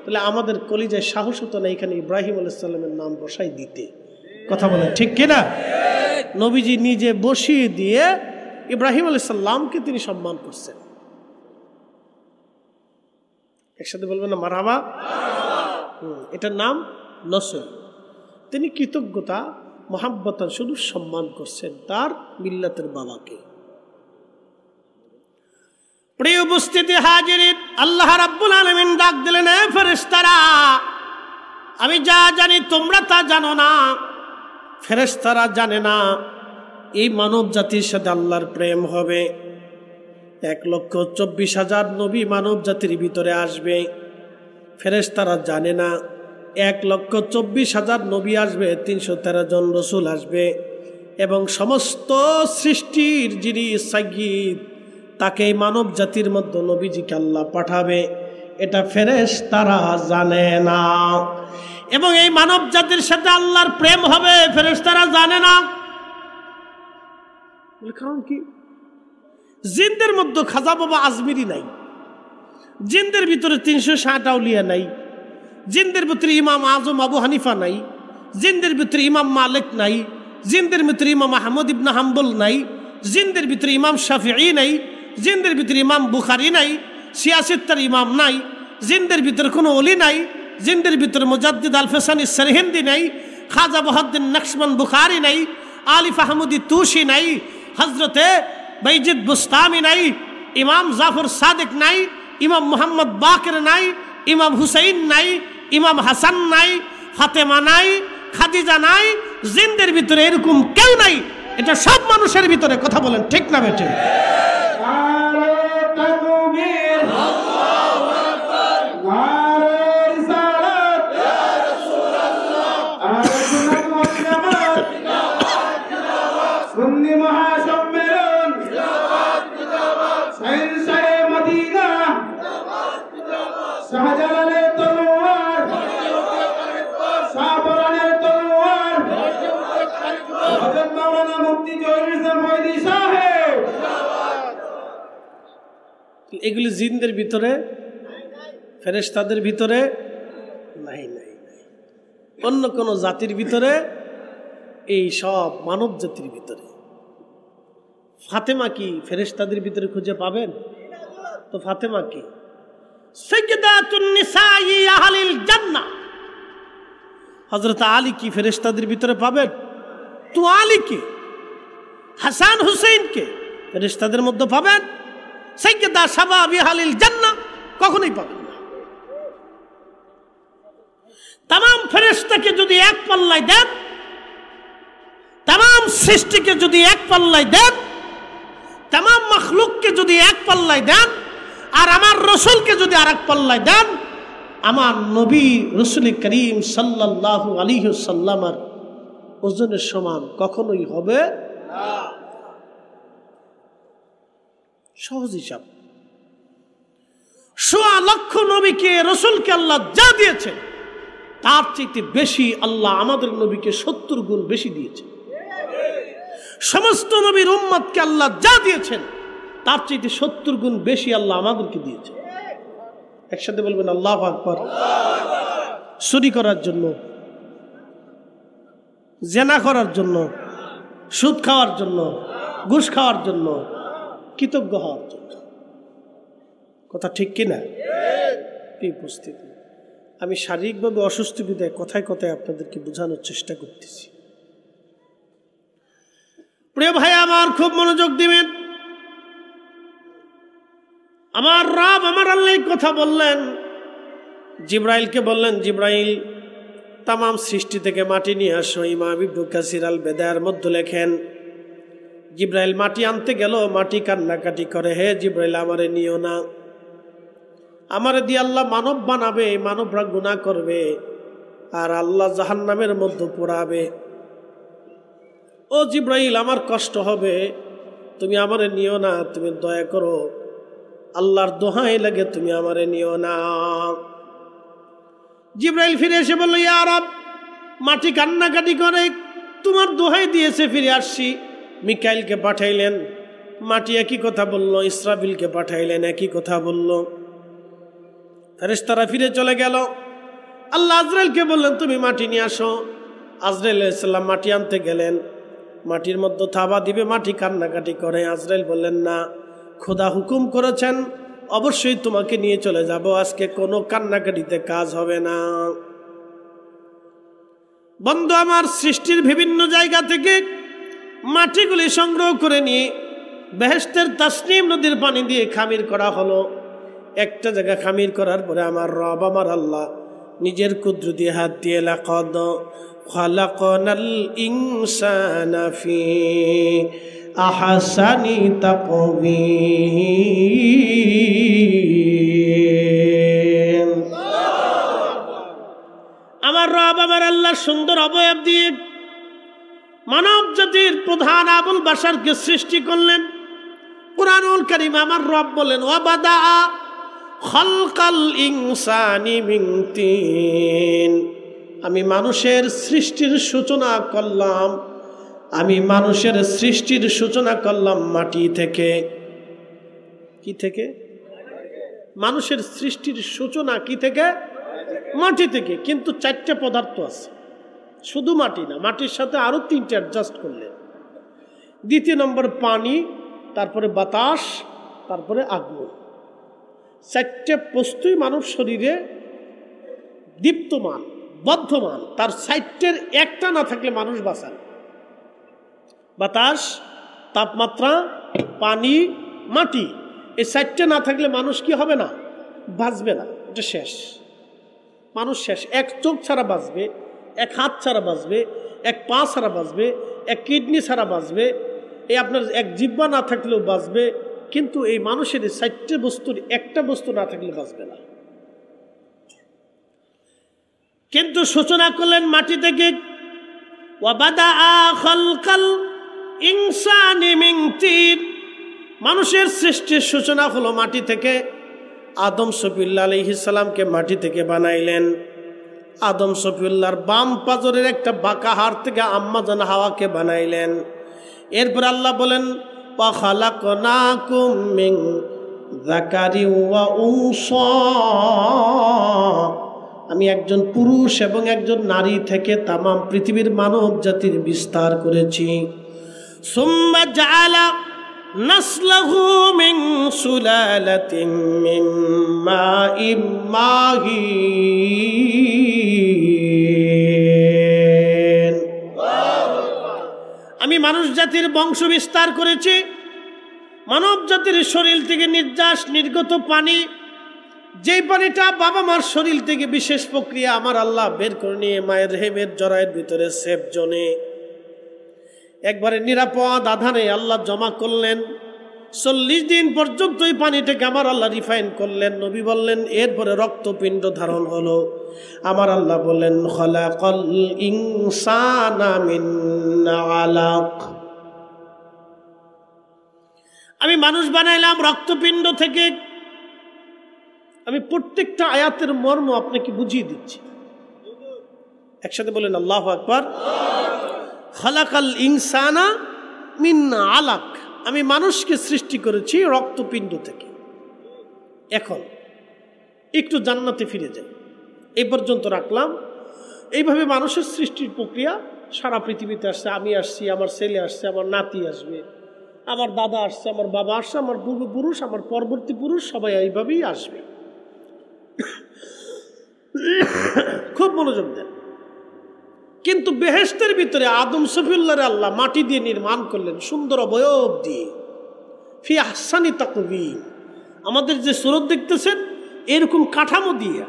তাহলে আমাদের কলিজায় সাহস হতো না এখানে ইব্রাহিম আলাইহিস সালামের নাম বসাই দিতে। কথা বলে ঠিক কিনা? নবীজি নিজে বসিয়ে দিয়ে ইব্রাহিম আলাইহিস সালামকে তিনি সম্মান করছেন। একসাথে বলবেন না মারহাবা? এটার নাম নসল। তিনি কৃতজ্ঞতা মহাব্বত শুধু সম্মান করছেন তার মিল্লাতের বাবাকে। প্রিয় উপস্থিতি হাজিরিন, আল্লাহ রাব্বুল আলামিন ডাক দিলেন, এ ফেরেশতারা আমি যা জানি তোমরা তা জানো না। ফেরেশতারা জানে না এই মানব জাতির সাথে আল্লাহর প্রেম হবে। 1,24,000 নবী মানব জাতির ভিতরে আসবে। ফেরেশতারা জানে না 1,24,000 নবী আসবে, 313 জন রসুল আসবে এবং সমস্ত সৃষ্টির যিনি সাইয়্যিদ তাকে মানব জাতির মধ্যে নবীজিকে আল্লাহ পাঠাবে, এটা ফেরেশতারা জানে না। এবং এই মানব জাতির সাথে আল্লাহর প্রেম হবে ফেরেশতারা জানে না। কারণ কি? জিনদের মধ্যে খাজা বাবা আজমিরি নাই, জিনদের ভিতরে 360 আউলিয়া নাই, জিনদের ভিতরে ইমাম আজম আবু হানিফা নাই, জিনদের ভিতরে ইমাম মালিক নাই, জিনদের ভিতরে ইমাম আহমদ ইবনে হাম্বল নাই, জিনদের ভিতরে ইমাম শাফিঈ নাই, জিনদের ভিতরে ইমাম বুখারী নাই, সিয়াসিত্তার ইমাম নাই, জিনদের ভিতরে কোনো ওলি নাই, জিনদের ভিতরে মুজাদ্দিদ আল ফিসানি সরহিন্দি নাই, খাজা বহাউদ্দিন নকশবন্দ বুখারি নাই, আলিফ আহমদি তুশি নাই, হজরতে বাইজিদ বুস্তামি নাই, ইমাম জাফর সাদিক নাই, ইমাম মুহাম্মদ বাকের নাই, ইমাম হুসাইন নাই, ইমাম হাসান নাই, ফাতেমা নাই, খাদিজা নাই, জিনদের ভিতরে এরকম কেউ নাই। এটা সব মানুষের ভিতরে। কথা বলেন ঠিক না বেঠে? এগুলি জিনদের ভিতরে, ফেরেশতাদের ভিতরে নাই নাই নাই, অন্য কোন জাতির ভিতরে, এই সব মানব জাতির ভিতরে। ফাতেমা কি ফেরেশতাদের ভিতরে খুঁজে পাবেন? তো ফাতেমা কি সাইয়্যিদাতুন নিসাই আহলিল জান্নাহ। হযরত আলী কি ফেরেশতাদের ভিতরে পাবেন? তো আলী কে, হাসান হুসাইন কে ফেরেশতাদের মধ্যে পাবেন? সাইয়্যিদা শাবাবি আহলিল জান্নাহ কখনোই পাবেন না। तमाम ফেরেশতাকে যদি এক পাল্লায় দেন, तमाम সৃষ্টিকে যদি এক পাল্লায় দেন, तमाम মখলুককে যদি এক পাল্লায় দেন, আর আমার রাসূলকে যদি আরেক পাল্লায় দেন, আমার নবী রাসূল করিম সাল্লাল্লাহু আলাইহি ওয়াসাল্লামের ওজনের সমান কখনোই হবে না। সহজ হিসাব। ১০০ লক্ষ নবীকে রাসূলকে আল্লাহ যা দিয়েছেন তার চেয়ে বেশি আল্লাহ আমাদের নবীকে ৭০ গুণ বেশি দিয়েছেন। সমস্ত নবীর উম্মতকে আল্লাহ যা দিয়েছেন তার চেয়ে ৭০ গুণ বেশি আল্লাহ আমাদেরকে দিয়েছেন। একসাথে বলবেন আল্লাহু আকবার। চুরি করার জন্য, জেনা করার জন্য, সুদ খাওয়ার জন্য, ঘুষ খাওয়ার জন্য, কৃতজ্ঞ হওয়ার জন্য। কথা ঠিক কিনা? উপস্থিতি, আমি শারীরিকভাবে অসুস্থ বিধায় কথায় কথায় আপনাদেরকে বোঝানোর চেষ্টা করতেছি। প্রিয় ভাই আমার, খুব মনোযোগ দিবেন। আমার রব, আমার আল্লাহ কথা বললেন, জিব্রাইলকে বললেন, জিব্রাইল তাম সৃষ্টি থেকে মাটি নিয়ে আসো। ইমাম ইবনে কাসির আল বেদায়ের মধ্যে লেখেন, জিব্রাইল মাটি আনতে গেল, মাটি কান্নাকাটি করে, হে জিব্রাইল আমারে নিও না, আমারে দিয়ে আল্লাহ মানব বানাবে, মানবরা গুনাহ করবে আর আল্লাহ জাহান্নামের মধ্যে পোড়াবে। ও জিব্রাইল আমার কষ্ট হবে, তুমি আমারে নিও না, তুমি দয়া করো, আল্লাহর দোহাই লাগে তুমি আমারে নিও না। জিব্রাইল ফিরে এসে বলল, ইয়া রব, মাটি কান্নাকাটি করে, তোমার দোহাই দিয়েছে, ফিরে আসছি। মিকাইলকে পাঠাইলেন, মাটি একই কথা বলল। ইসরাফিলকে পাঠাইলেন, একই কথা বলল। ফেরেশতারা ফিরে চলে গেল। আল্লাহ আজরাইলকে বললেন, তুমি মাটি নিয়ে আসো। আজরাইল আলাইহিস সালাম মাটি আনতে গেলেন, মাটির মধ্যে থাবা দিবে, মাটি কান্নাকাটি করে। আজরাইল বললেন, না, খোদা হুকুম করেছেন, অবশ্যই তোমাকে নিয়ে চলে যাব, আজকে কোনো কান্নাকাটিতে কাজ হবে না। বন্ধু আমার, সৃষ্টির বিভিন্ন জায়গা থেকে মাটিগুলি সংগ্রহ করে নিয়ে বেহেশতের তাসনিম নদীর পানি দিয়ে খামির করা হলো। একটা জায়গা খামির করার পরে আমার রব, আমার আল্লাহ নিজের কুদরতি হাত দিয়ে লাকাদ খালাকনাল ইনসানা ফি আহসানি তাকওয়িম, আমার রব, আমার আল্লাহ সুন্দর অবয়ব দিয়ে মানব জাতির প্রধান আবুল বাশারকে সৃষ্টি করলেন। কুরআনুল কারীম আমার রব বলেন, ওয়াবাদা খালকাল ইনসানি মিন তিন, আমি মানুষের সৃষ্টির সূচনা করলাম, আমি মানুষের সৃষ্টির সূচনা করলাম মাটি থেকে। কি থেকে? মানুষের সৃষ্টির সূচনা কি থেকে? মাটি থেকে। কিন্তু 4টে পদার্থ আছে, শুধু মাটি না, মাটির সাথে আরো 3টে অ্যাডজাস্ট করলেন। দ্বিতীয় নম্বর পানি, তারপরে বাতাস, তারপরে আগুন। 4টে বস্তুই মানব শরীরে দীপ্তমান, বর্ধমান, তার সাইটের একটা না থাকলে মানুষ বাঁচে না। বাতাস, তাপমাত্রা, পানি, মাটি, এই সাইটটা না থাকলে মানুষ কি হবে না? বাঁচবে না, এটা শেষ, মানুষ শেষ। এক চোখ ছাড়া বাঁচবে, এক হাত ছাড়া বাঁচবে, এক পা ছাড়া বাঁচবে, এক কিডনি ছাড়া বাঁচবে, এই আপনার এক জিহ্বা না থাকলেও বাঁচবে, কিন্তু এই মানুষের সাইটটা বস্তুর একটা বস্তু না থাকলে বাঁচবে না। কিন্তু সূচনা করলেন মাটি থেকে। ওয়াবাদাআ খালকাল ইনসানি মিন তিন, মানুষের সৃষ্টির সূচনা হলো মাটি থেকে। আদম শফিউল্লাহ আলাইহিস সালামকে মাটি থেকে বানাইলেন। আদম শফিউল্লাহর বাম পাজরের একটা বাঁকা হাড় থেকে আম্মা জান হাওয়াকে বানাইলেন। এরপর আল্লাহ বলেন ওয়া খালাকনাকুম মিন যাকারি ওয়া উনসা, আমি একজন পুরুষ এবং একজন নারী থেকে তামাম পৃথিবীর মানব জাতির বিস্তার করেছি। সুম্মা জাআলা নাসলাহু মিন সুলালাতিন মিন মাইম মাহিন, আমি মানুষ জাতির বংশ বিস্তার করেছি। মানব জাতির শরীর থেকে নির্যাস নির্গত পানি, যেই পানিটা বাবা মার শরীর থেকে বিশেষ প্রক্রিয়া আমার আল্লাহ বের করে নিয়ে মায়ের রেহেমের জরায়ের ভিতরে সেফ জোনে একবারে নিরাপদ আধারে আল্লাহ জমা করলেন। 40 দিন পর্যন্ত এই পানিটাকে আমার আল্লাহ রিফাইন করলেন। নবী বললেন এরপরে রক্তপিণ্ড ধারণ হলো। আমার আল্লাহ বললেন খালাকাল ইনসানা মিন আলাক, আমি মানুষ বানাইলাম রক্তপিণ্ড থেকে। আমি প্রত্যেকটা আয়াতের মর্ম আপনাকে বুঝিয়ে দিচ্ছি, একসাথে বলেন আল্লাহু আকবার। খালাকাল ইনসানা মিন আলাক, আমি মানুষকে সৃষ্টি করেছি রক্তপিণ্ড থেকে। এখন একটু জান্নাতে ফিরে যাই, এই পর্যন্ত রাখলাম। এইভাবে মানুষের সৃষ্টির প্রক্রিয়া সারা পৃথিবীতে আসছে। আমি আসছি, আমার ছেলে আসছে, আমার নাতি আসবে, আমার দাদা আসছে, আমার বাবা আসছে, আমার পূর্বপুরুষ, আমার পরবর্তী পুরুষ, সবাই এইভাবেই আসবে। খুব মনোযোগ দেন। কিন্তু বেহেশতের ভিতরে আদম শফিউল্লাহর আল্লাহ মাটি দিয়ে নির্মাণ করলেন, সুন্দর অবয়ব দিয়ে, ফি আহসানি তাকওয়িম, আমাদের যে সুরত দেখতেছেন এরকম কাঠামো দিয়ে,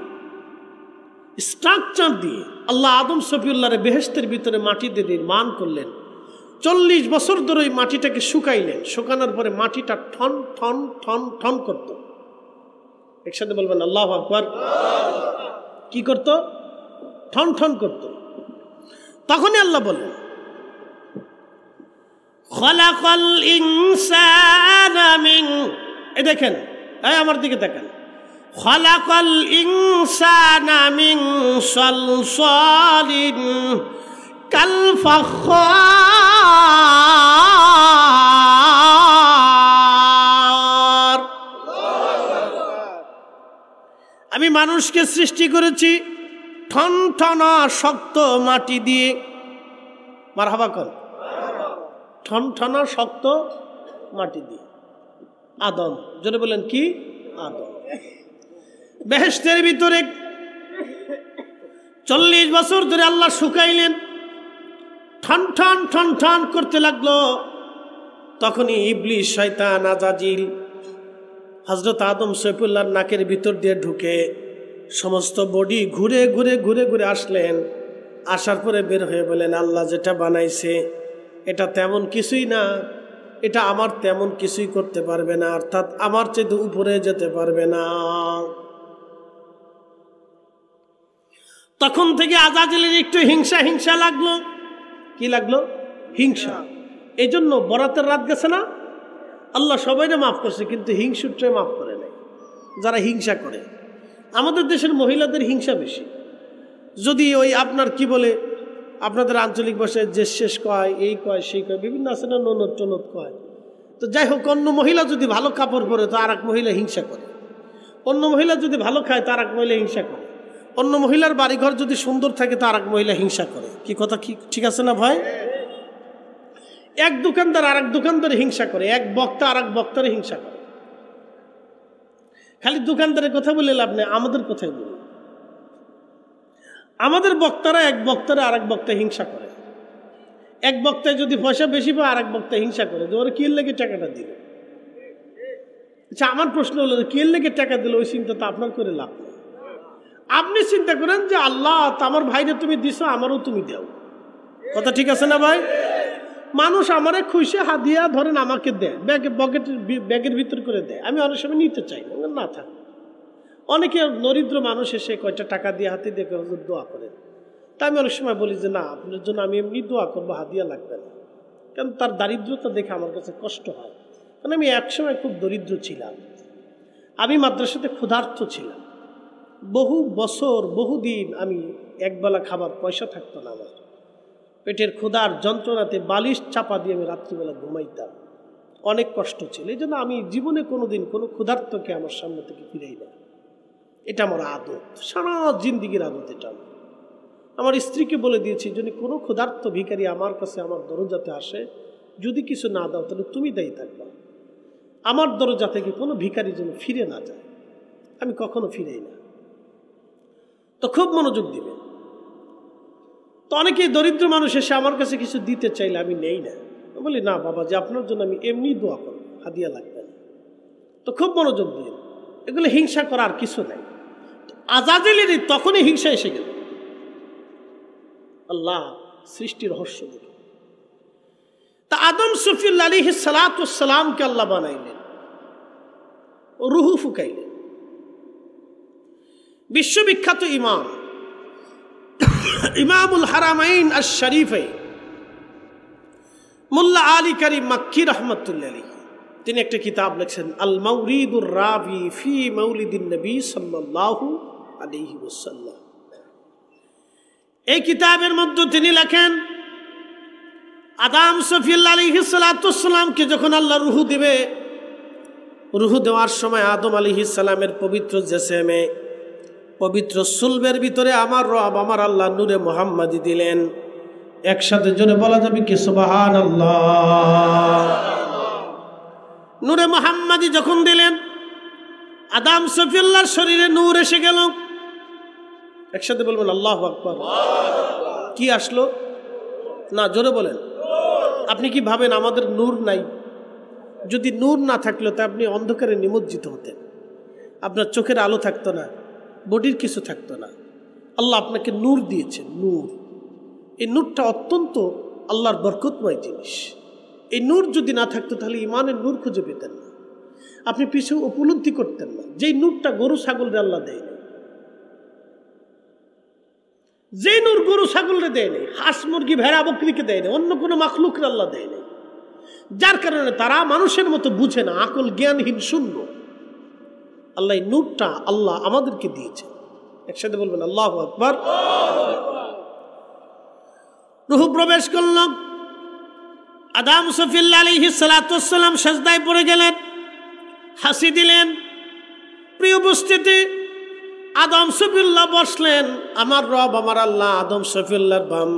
স্ট্রাকচার দিয়ে আল্লাহ আদম শফিউল্লাহর বেহেশতের ভিতরে মাটি দিয়ে নির্মাণ করলেন। 40 বছর ধরে ওই মাটিটাকে শুকাইলেন। শুকানোর পরে মাটিটা ঠন ঠন ঠন ঠন করত। একসাথে বলবেন আল্লাহু আকবার। কি করত? ঠন ঠন করত। তখনই আল্লাহ বললেন খালাকাল ইনসানা মিন, এই দেখেন, এই আমার দিকে দেখেন, খালাকাল ইনসানা মিন সালসালিন কাল ফাখার, আমি মানুষকে সৃষ্টি করেছি ঠনঠনা শক্ত মাটি দিয়ে। মারহাবা কর। ঠনঠনা শক্ত মাটি দিয়ে। আদম, জোরে বলেন কি? আদম। বেহেশতের ভিতরে 40 বছর ধরে আল্লাহ শুকাইলেন, ঠন ঠন ঠন ঠন করতে লাগলো। তখনই ইবলিস, শয়তান, আজাজিল হযরত আদম শফিউল্লাহর নাকের ভিতর দিয়ে ঢুকে সমস্ত বডি ঘুরে ঘুরে ঘুরে ঘুরে আসলেন। আসার পরে বের হয়ে বলেন আল্লাহ যেটা বানাইছে এটা তেমন কিছুই না, এটা আমার তেমন কিছুই করতে পারবে না, অর্থাৎ আমার চেয়ে উপরে যেতে পারবে না। তখন থেকে আজাজিলের একটু হিংসা হিংসা লাগলো। কি লাগলো? হিংসা। এই জন্য বরাতের রাত গেছে না, আল্লাহ সবাইকে মাফ করছে, কিন্তু হিংসুটে মাফ করে নাই যারা হিংসা করে। আমাদের দেশের মহিলাদের হিংসা বেশি। যদি ওই আপনার কি বলে আপনাদের আঞ্চলিক ভাষায় যে শেষ কয়, এই কয়, সেই কয়, বিভিন্ন আছে না, ননদ টনদ কয়। তো যাই হোক, অন্য মহিলা যদি ভালো কাপড় পরে তো আর এক মহিলা হিংসা করে। অন্য মহিলা যদি ভালো খায় তো আর এক মহিলা হিংসা করে। অন্য মহিলার বাড়িঘর যদি সুন্দর থাকে তো আর এক মহিলা হিংসা করে। কি কথা কি ঠিক আছে না ভাই? এক দোকানদার আর এক দোকানদার হিংসা করে, এক বক্তা আর এক বক্তার হিংসা করে। খালি দোকানদারের কথা বলে লাভ নেই, আমাদের কথাই বলি। আমাদের বক্তারা এক বক্তারা আরেক বক্তা হিংসা করে, এক বক্তায় যদি পয়সা বেশি পায় আরেক বক্তা হিংসা করে যে ওরা কি লেগে টাকাটা দিল। আচ্ছা, আমার প্রশ্ন হলো কে লেগে টাকা দিল, ওই চিন্তা তো আপনার করে লাভ নেই। আপনি চিন্তা করেন যে আল্লাহ আমার ভাইরে তুমি দিছো, আমারও তুমি দাও। কথা ঠিক আছে না ভাই? মানুষ আমারে খুশি হাদিয়া ধরেন আমাকে দেয়, ব্যাগের ভিতর করে দেয়, আমি অনেক সময় নিতে চাই না থাক। অনেকে দরিদ্র মানুষ এসে কয়টা টাকা দিয়ে হাতে দেখে হুজুর দোয়া করেন, তা আমি অনেক সময় বলি যে না, আপনার জন্য আমি এমনি দোয়া করবো, হাদিয়া লাগবে না। কারণ তার দারিদ্রতা দেখে আমার কাছে কষ্ট হয়। কারণ আমি একসময় খুব দরিদ্র ছিলাম, আমি মাদ্রাসাতে ক্ষুধার্ত ছিলাম, বহু বছর বহুদিন আমি একবেলা খাবার পয়সা থাকতো না আমার, পেটের ক্ষুধার যন্ত্রণাতে বালিশ চাপা দিয়ে আমি রাত্রিবেলা ঘুমাইতাম, অনেক কষ্ট ছিল। এই জন্য আমি জীবনে কোনোদিন কোনো ক্ষুধার্তকে আমার সামনে থেকে ফিরাই না। এটা আমার আদত, সারা জিন্দিগির আদত। এটা আমার স্ত্রীকে বলে দিয়েছি, যদি কোনো ক্ষুধার্ত ভিখারি আমার কাছে আমার দরজাতে আসে, যদি কিছু না দাও তাহলে তুমি দায়ী থাকবা, আমার দরজা থেকে কোনো ভিখারি যেন ফিরে না যায়, আমি কখনো ফিরেই না। তো খুব মনোযোগ দিবে। তো অনেকেই দরিদ্র মানুষ এসে আমার কাছে কিছু দিতে চাইলে আমি নেই না, বলি না বাবা, যে আপনার জন্য আমি এমনি দোয়া করবো, হাদিয়া লাগবে না। তো খুব মনোযোগ দিয়ে, এগুলো হিংসা করার কিছু নাই। আজাজিলেরই তখনই হিংসা এসে গেল। আল্লাহ সৃষ্টি রহস্য দেখে তা আদম সফিউল্লাহ আলাইহিস সালাতু ওয়াস সালামকে আল্লাহ বানাইলেন, রুহু ফুকাইলেন। বিশ্ববিখ্যাত ইমাম ইমামুল হারামাইন আশ-শরীফাইন মোল্লা আলী কারীম মাক্কি রাহমাতুল্লাহ আলাইহি, তিনি একটা কিতাব লিখছেন আল মাওরিদুর রাবি ফি মাউলিদিন নবী সাল্লাল্লাহু আলাইহি ওয়াসাল্লাম। এই কিতাবের মধ্যে তিনি লেখেন, আদম সফিউল্লাহ আলাইহিস সালাতু ওয়াস সালামকে যখন আল্লাহ রুহু দিবে, রুহু দেওয়ার সময় আদম আলাইহিস সালামের পবিত্র জিসেমে, পবিত্র সুলবের ভিতরে আমার রব আমার আল্লাহ নূরে মুহাম্মাদি দিলেন। একসাথে জোরে বলা যাবে কি সুবহানাল্লাহ। নূরে মুহাম্মাদি যখন দিলেন, আদম সফিউল্লাহর শরীরে নূর এসে গেল। একসাথে বলবেন আল্লাহু আকবার। কি আসলো? না, জোরে বলেন। আপনি কি ভাবেন আমাদের নূর নাই? যদি নূর না থাকলো তা আপনি অন্ধকারে নিমজ্জিত হতেন, আপনার চোখের আলো থাকতো না, বডির কিছু থাকতো না। আল্লাহ আপনাকে নূর দিয়েছেন, নূর। এই নূরটা অত্যন্ত আল্লাহর বরকতময় জিনিস। এই নূর যদি না থাকতো তাহলে ইমানের নূর খুঁজে পেতেন না, আপনি পিছু উপলব্ধি করতেন না। যেই নূরটা গরু ছাগলরে আল্লাহ দেয় না, যে নূর গরু ছাগলরে দেয় নেই, হাঁস মুরগি ভেড়া বকরিকে দেয় না, অন্য কোনো মাখলুকরে আল্লাহ দেয় নেই। যার কারণে তারা মানুষের মতো বুঝে না, আকল জ্ঞানহীন শূন্য। আল্লাহ এই নূরটা আল্লাহ আমাদেরকে দিয়েছে। একসাথে বলবেন আল্লাহু আকবার। রূহ প্রবেশ করল, আদম সফিউল্লাহ আলাইহিস সালাতু ওয়াস সালাম সিজদায় পড়ে গেলেন, হাসি দিলেন। প্রিয় উপস্থিতি, আদম সফিউল্লাহ বসলেন, আমার রব আমার আল্লাহ আদম সফিউল্লাহর বাম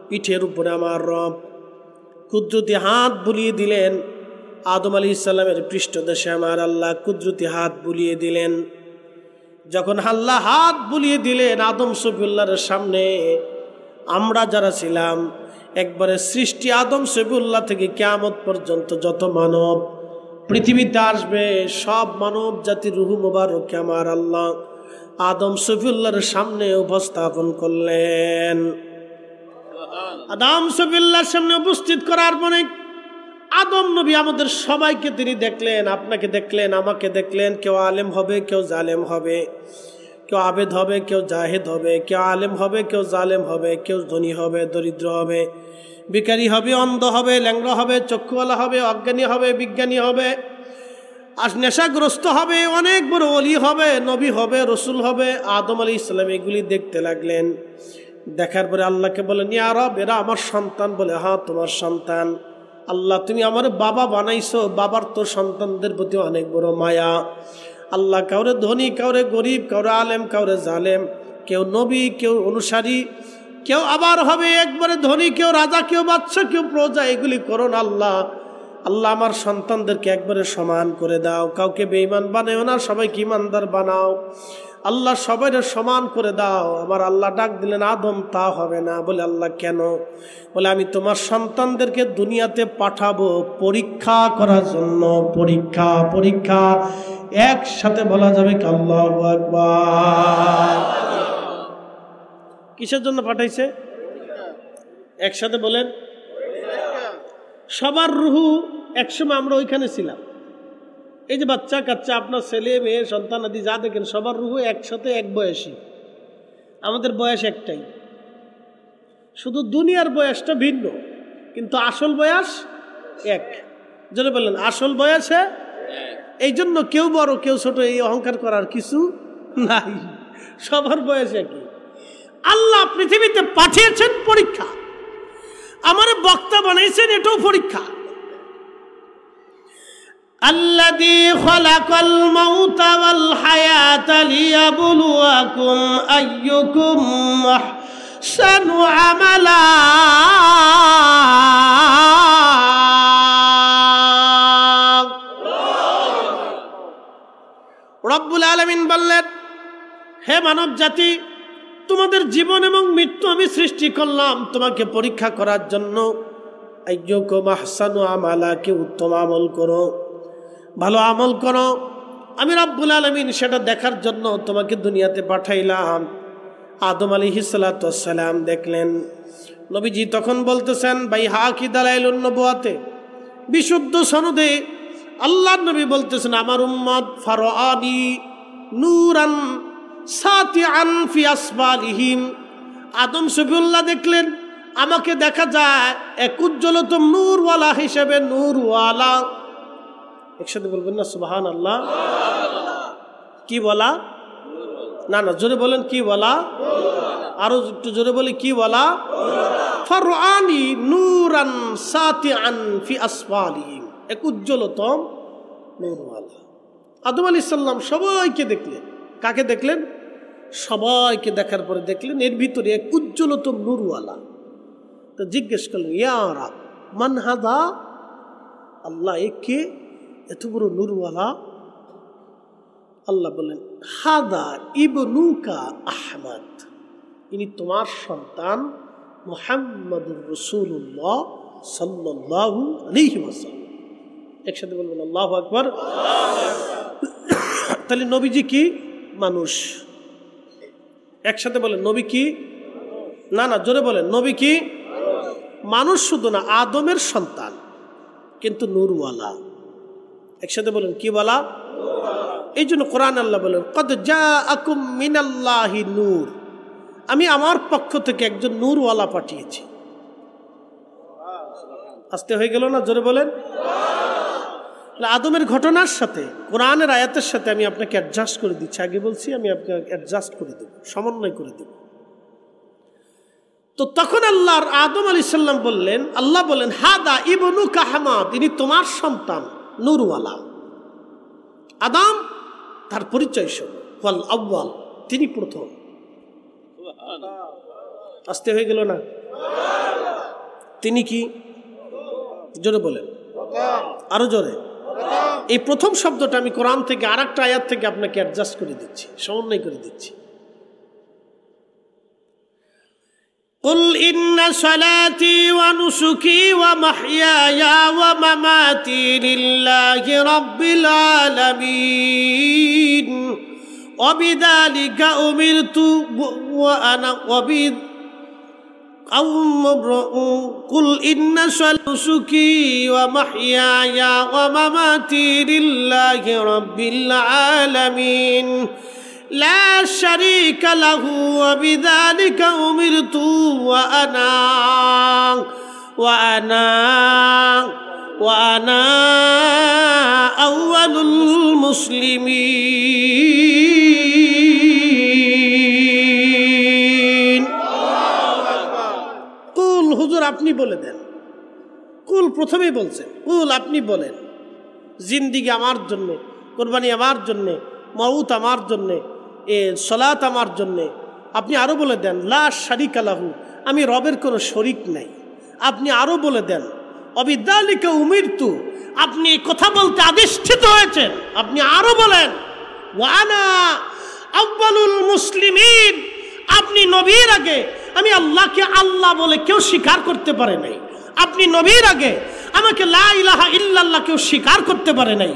পিঠের উপরে আমার রব কুদরতি হাত বুলিয়ে দিলেন। আদম আলাইহিস সালামের পৃষ্ঠদেশে আমার আল্লাহ কুদরতি হাত বুলিয়ে দিলেন। যখন আল্লাহ হাত বুলিয়ে দিলেন আদম সফিউল্লাহর সামনে, আমরা যারা ছিলাম একবারে সৃষ্টি আদম সফিউল্লাহ থেকে কিয়ামত পর্যন্ত যত মানব পৃথিবীতে আসবে, সব মানব জাতির রূহ মুবারককে আমার আল্লাহ আদম সফিউল্লাহর সামনে উপস্থাপন করলেন। আদম সফিউল্লাহর সামনে উপস্থিত করার পরে আদম নবী আমাদের সবাইকে তিনি দেখলেন, আপনাকে দেখলেন, আমাকে দেখলেন। কেউ আলেম হবে, কেউ জালেম হবে, কেউ আবেদ হবে, কেউ জাহেদ হবে, কেউ আলেম হবে, কেউ জালেম হবে, কেউ ধনী হবে, দরিদ্র হবে, ভিখারি হবে, অন্ধ হবে, ল্যাংড়া হবে, চক্ষুওয়ালা হবে, অজ্ঞানী হবে, বিজ্ঞানী হবে, আর নেশাগ্রস্ত হবে, অনেক বড় ওলি হবে, নবী হবে, রসুল হবে। আদম আলাইহিস সালাম এগুলি দেখতে লাগলেন। দেখার পরে আল্লাহকে বলেন, ইয়া রব, এরা আমার সন্তান। বলে, হ্যাঁ তোমার সন্তান। আল্লাহ তুমি আমার বাবা বানাইছো, বাবার তো সন্তানদের প্রতি অনেক বড় মায়া। আল্লাহ কাউরে ধনী, কাউরে গরিব, কাউরে আলেম, কাউরে জালেম, কেউ নবী, কেউ অনুসারী, কেউ আবার হবে একবারে ধনী, কেউ রাজা, কেউ বাদশা, কেউ প্রজা, এগুলি করো না আল্লাহ। আল্লাহ আমার সন্তানদেরকে একবারে সমান করে দাও, কাউকে বেঈমান বানাও না, সবাইকে ইমানদার বানাও। আল্লাহ সবাইকে সমান করে দাও। আমার আল্লাহ ডাক দিলেন আদম, তা হবে না। বলে আল্লাহ কেন? বলে আমি তোমার সন্তানদেরকে দুনিয়াতে পাঠাবো পরীক্ষা করার জন্য। পরীক্ষা পরীক্ষা একসাথে বলা যাবে কি আল্লাহু আকবার। কিসের জন্য পাঠাইছে? একসাথে বলেন। সবার রুহু একসময় আমরা ওইখানে ছিলাম। এই যে বাচ্চা কাচ্চা, আপনার ছেলে মেয়ে সন্তান আদি যা দেখেন, সবার রুহু একসাথে এক বয়সী। আমাদের বয়স একটাই, শুধু দুনিয়ার বয়সটা ভিন্ন, কিন্তু আসল বয়স এক। যদি বলেন আসল বয়সে, এই জন্য কেউ বড় কেউ ছোট এই অহংকার করার কিছু নাই, সবার বয়স একই। আল্লাহ পৃথিবীতে পাঠিয়েছেন পরীক্ষা, আমার বক্তা বানাইছেন এটাও পরীক্ষা। আল্লাযী খালাকাল মাউতা ওয়াল হায়াতা লিয়াবলুয়াকুম আইয়ুকুম আহসানু আমালা। রব্বুল আলামিন বললেন, হে মানব জাতি, তোমাদের জীবন এবং মৃত্যু আমি সৃষ্টি করলাম তোমাকে পরীক্ষা করার জন্য। আইয়ুকুম আহসানু আমালা, কে উত্তম আমল করো, ভালো আমল করো। আমি রব্বুল আলামিন সেটা দেখার জন্য তোমাকে দুনিয়াতে পাঠাইলাম। আদম আলাইহিস সালাতু ওয়াস সালাম দেখলেন। নবীজি তখন বলতেছেন, বাইহাকি দালাইলুন নবুয়াতে বিশুদ্ধ সনদে আল্লাহর নবী বলতেছেন, আমার উম্মত ফারাআনি নূরান সাতিআন ফি আসবালিহিম। আদম সফিউল্লাহ দেখলেন, আমাকে দেখা যায় এক উজ্জ্বলতম নূরওয়ালা হিসেবে, নূরওয়ালা। একসাথে বলবেন না সুবহানাল্লাহ। কি বলা? না না, জোরে বলেন কি বলা? আরো একটু জোরে বলি, কি বলা? ফারআনি নূরান সাতিআন ফি আসবালিহিম, এক উজ্জ্বলতম নূরওয়ালা। আদম আলাইহিস সালাম সবাইকে দেখলেন। কাকে দেখলেন? সবাইকে দেখার পরে দেখলেন এর ভিতরে এক উজ্জ্বলতম নূরওয়ালা। তো জিজ্ঞেস করলেন, ইয়া রাব মান হাদা? আল্লাহ, একে এত বড় নূরওয়ালা? আল্লাহ বলেন, হাদা ইবনুকা আহমদ, ইনি তোমার সন্তান মুহাম্মাদুর রাসূলুল্লাহ সাল্লাল্লাহু আলাইহি ওয়াসাল্লাম। একসাথে বলবেন আল্লাহু আকবার। তাহলে নবীজি কি? মানুষ। একসাথে বলেন, নবী কি? না না, জোরে বলেন, নবী কি? মানুষ শুধু না, আদমের সন্তান, কিন্তু নূরওয়ালা। একসাথে বলেন, কি বলা? এই জন্য কোরআন আল্লাহ বলেন, কদ জাআকুম মিনাল্লাহি নূর, আমি আমার পক্ষ থেকে একজন নূরওয়ালা পাঠিয়েছি। আস্তে হয়ে গেল না? জোরে বলেন। আদমের ঘটনার সাথে কোরআনের আয়াতের সাথে আমি আপনাকে অ্যাডজাস্ট করে দিচ্ছি। আগে বলছি, আমি আপনাকে অ্যাডজাস্ট করে দেব, সমন্বয় করে দেব। তো তখন আল্লাহর আদম আলাইহিস সালাম বললেন, আল্লাহ বলেন, হাদা ইবনুকা আহমদ, ইনি তোমার সন্তান নূরওয়ালা। আদম তার পরিচয় শোনো, ওয়াল আউয়াল, তিনি প্রথম। আস্তে হয়ে গেল না? তিনি কি? জোরে বলেন, আরো জোরে। এই প্রথম শব্দটা আমি কোরআন থেকে আর একটা আয়াত থেকে আপনাকে অ্যাডজাস্ট করে দিচ্ছি, সমন্বয় করে দিচ্ছি। قل إن صلاتي ونسكي ومحياي ومماتي لله رب العالمين وبذلك أمرت وأنا قل إن صلاتي ومحياي ومماتي لله رب العالمين لا شريك له وبذلك أمرت وأنا أول المسلمين। কুল হুজুর আপনি বলে দেন। কুল প্রথমেই বলছেন, কুল আপনি বলেন, জিন্দিগি আমার জন্য, কোরবানি আমার জন্য, মউত আমার জন্য, এ সলাত আমার জন্যে। আপনি আরো বলে দেন, লা শারিকা লাহু, আমি রবের কোনো শরিক নাই। আপনি আরো বলে দেন, অবিদ্যালিকা উমিরতু, আপনি কথা বলতে আদিষ্ঠিত হয়েছেন। আপনি আরো বলেন ওয়ানা আউয়ালুল মুসলিমিন, আপনি নবীর আগে আমি আল্লাহকে আল্লাহ বলে কেউ স্বীকার করতে পারে নাই। আপনি নবীর আগে আমাকে লা ইলাহা ইল্লাল্লাহ কেউ স্বীকার করতে পারে নাই।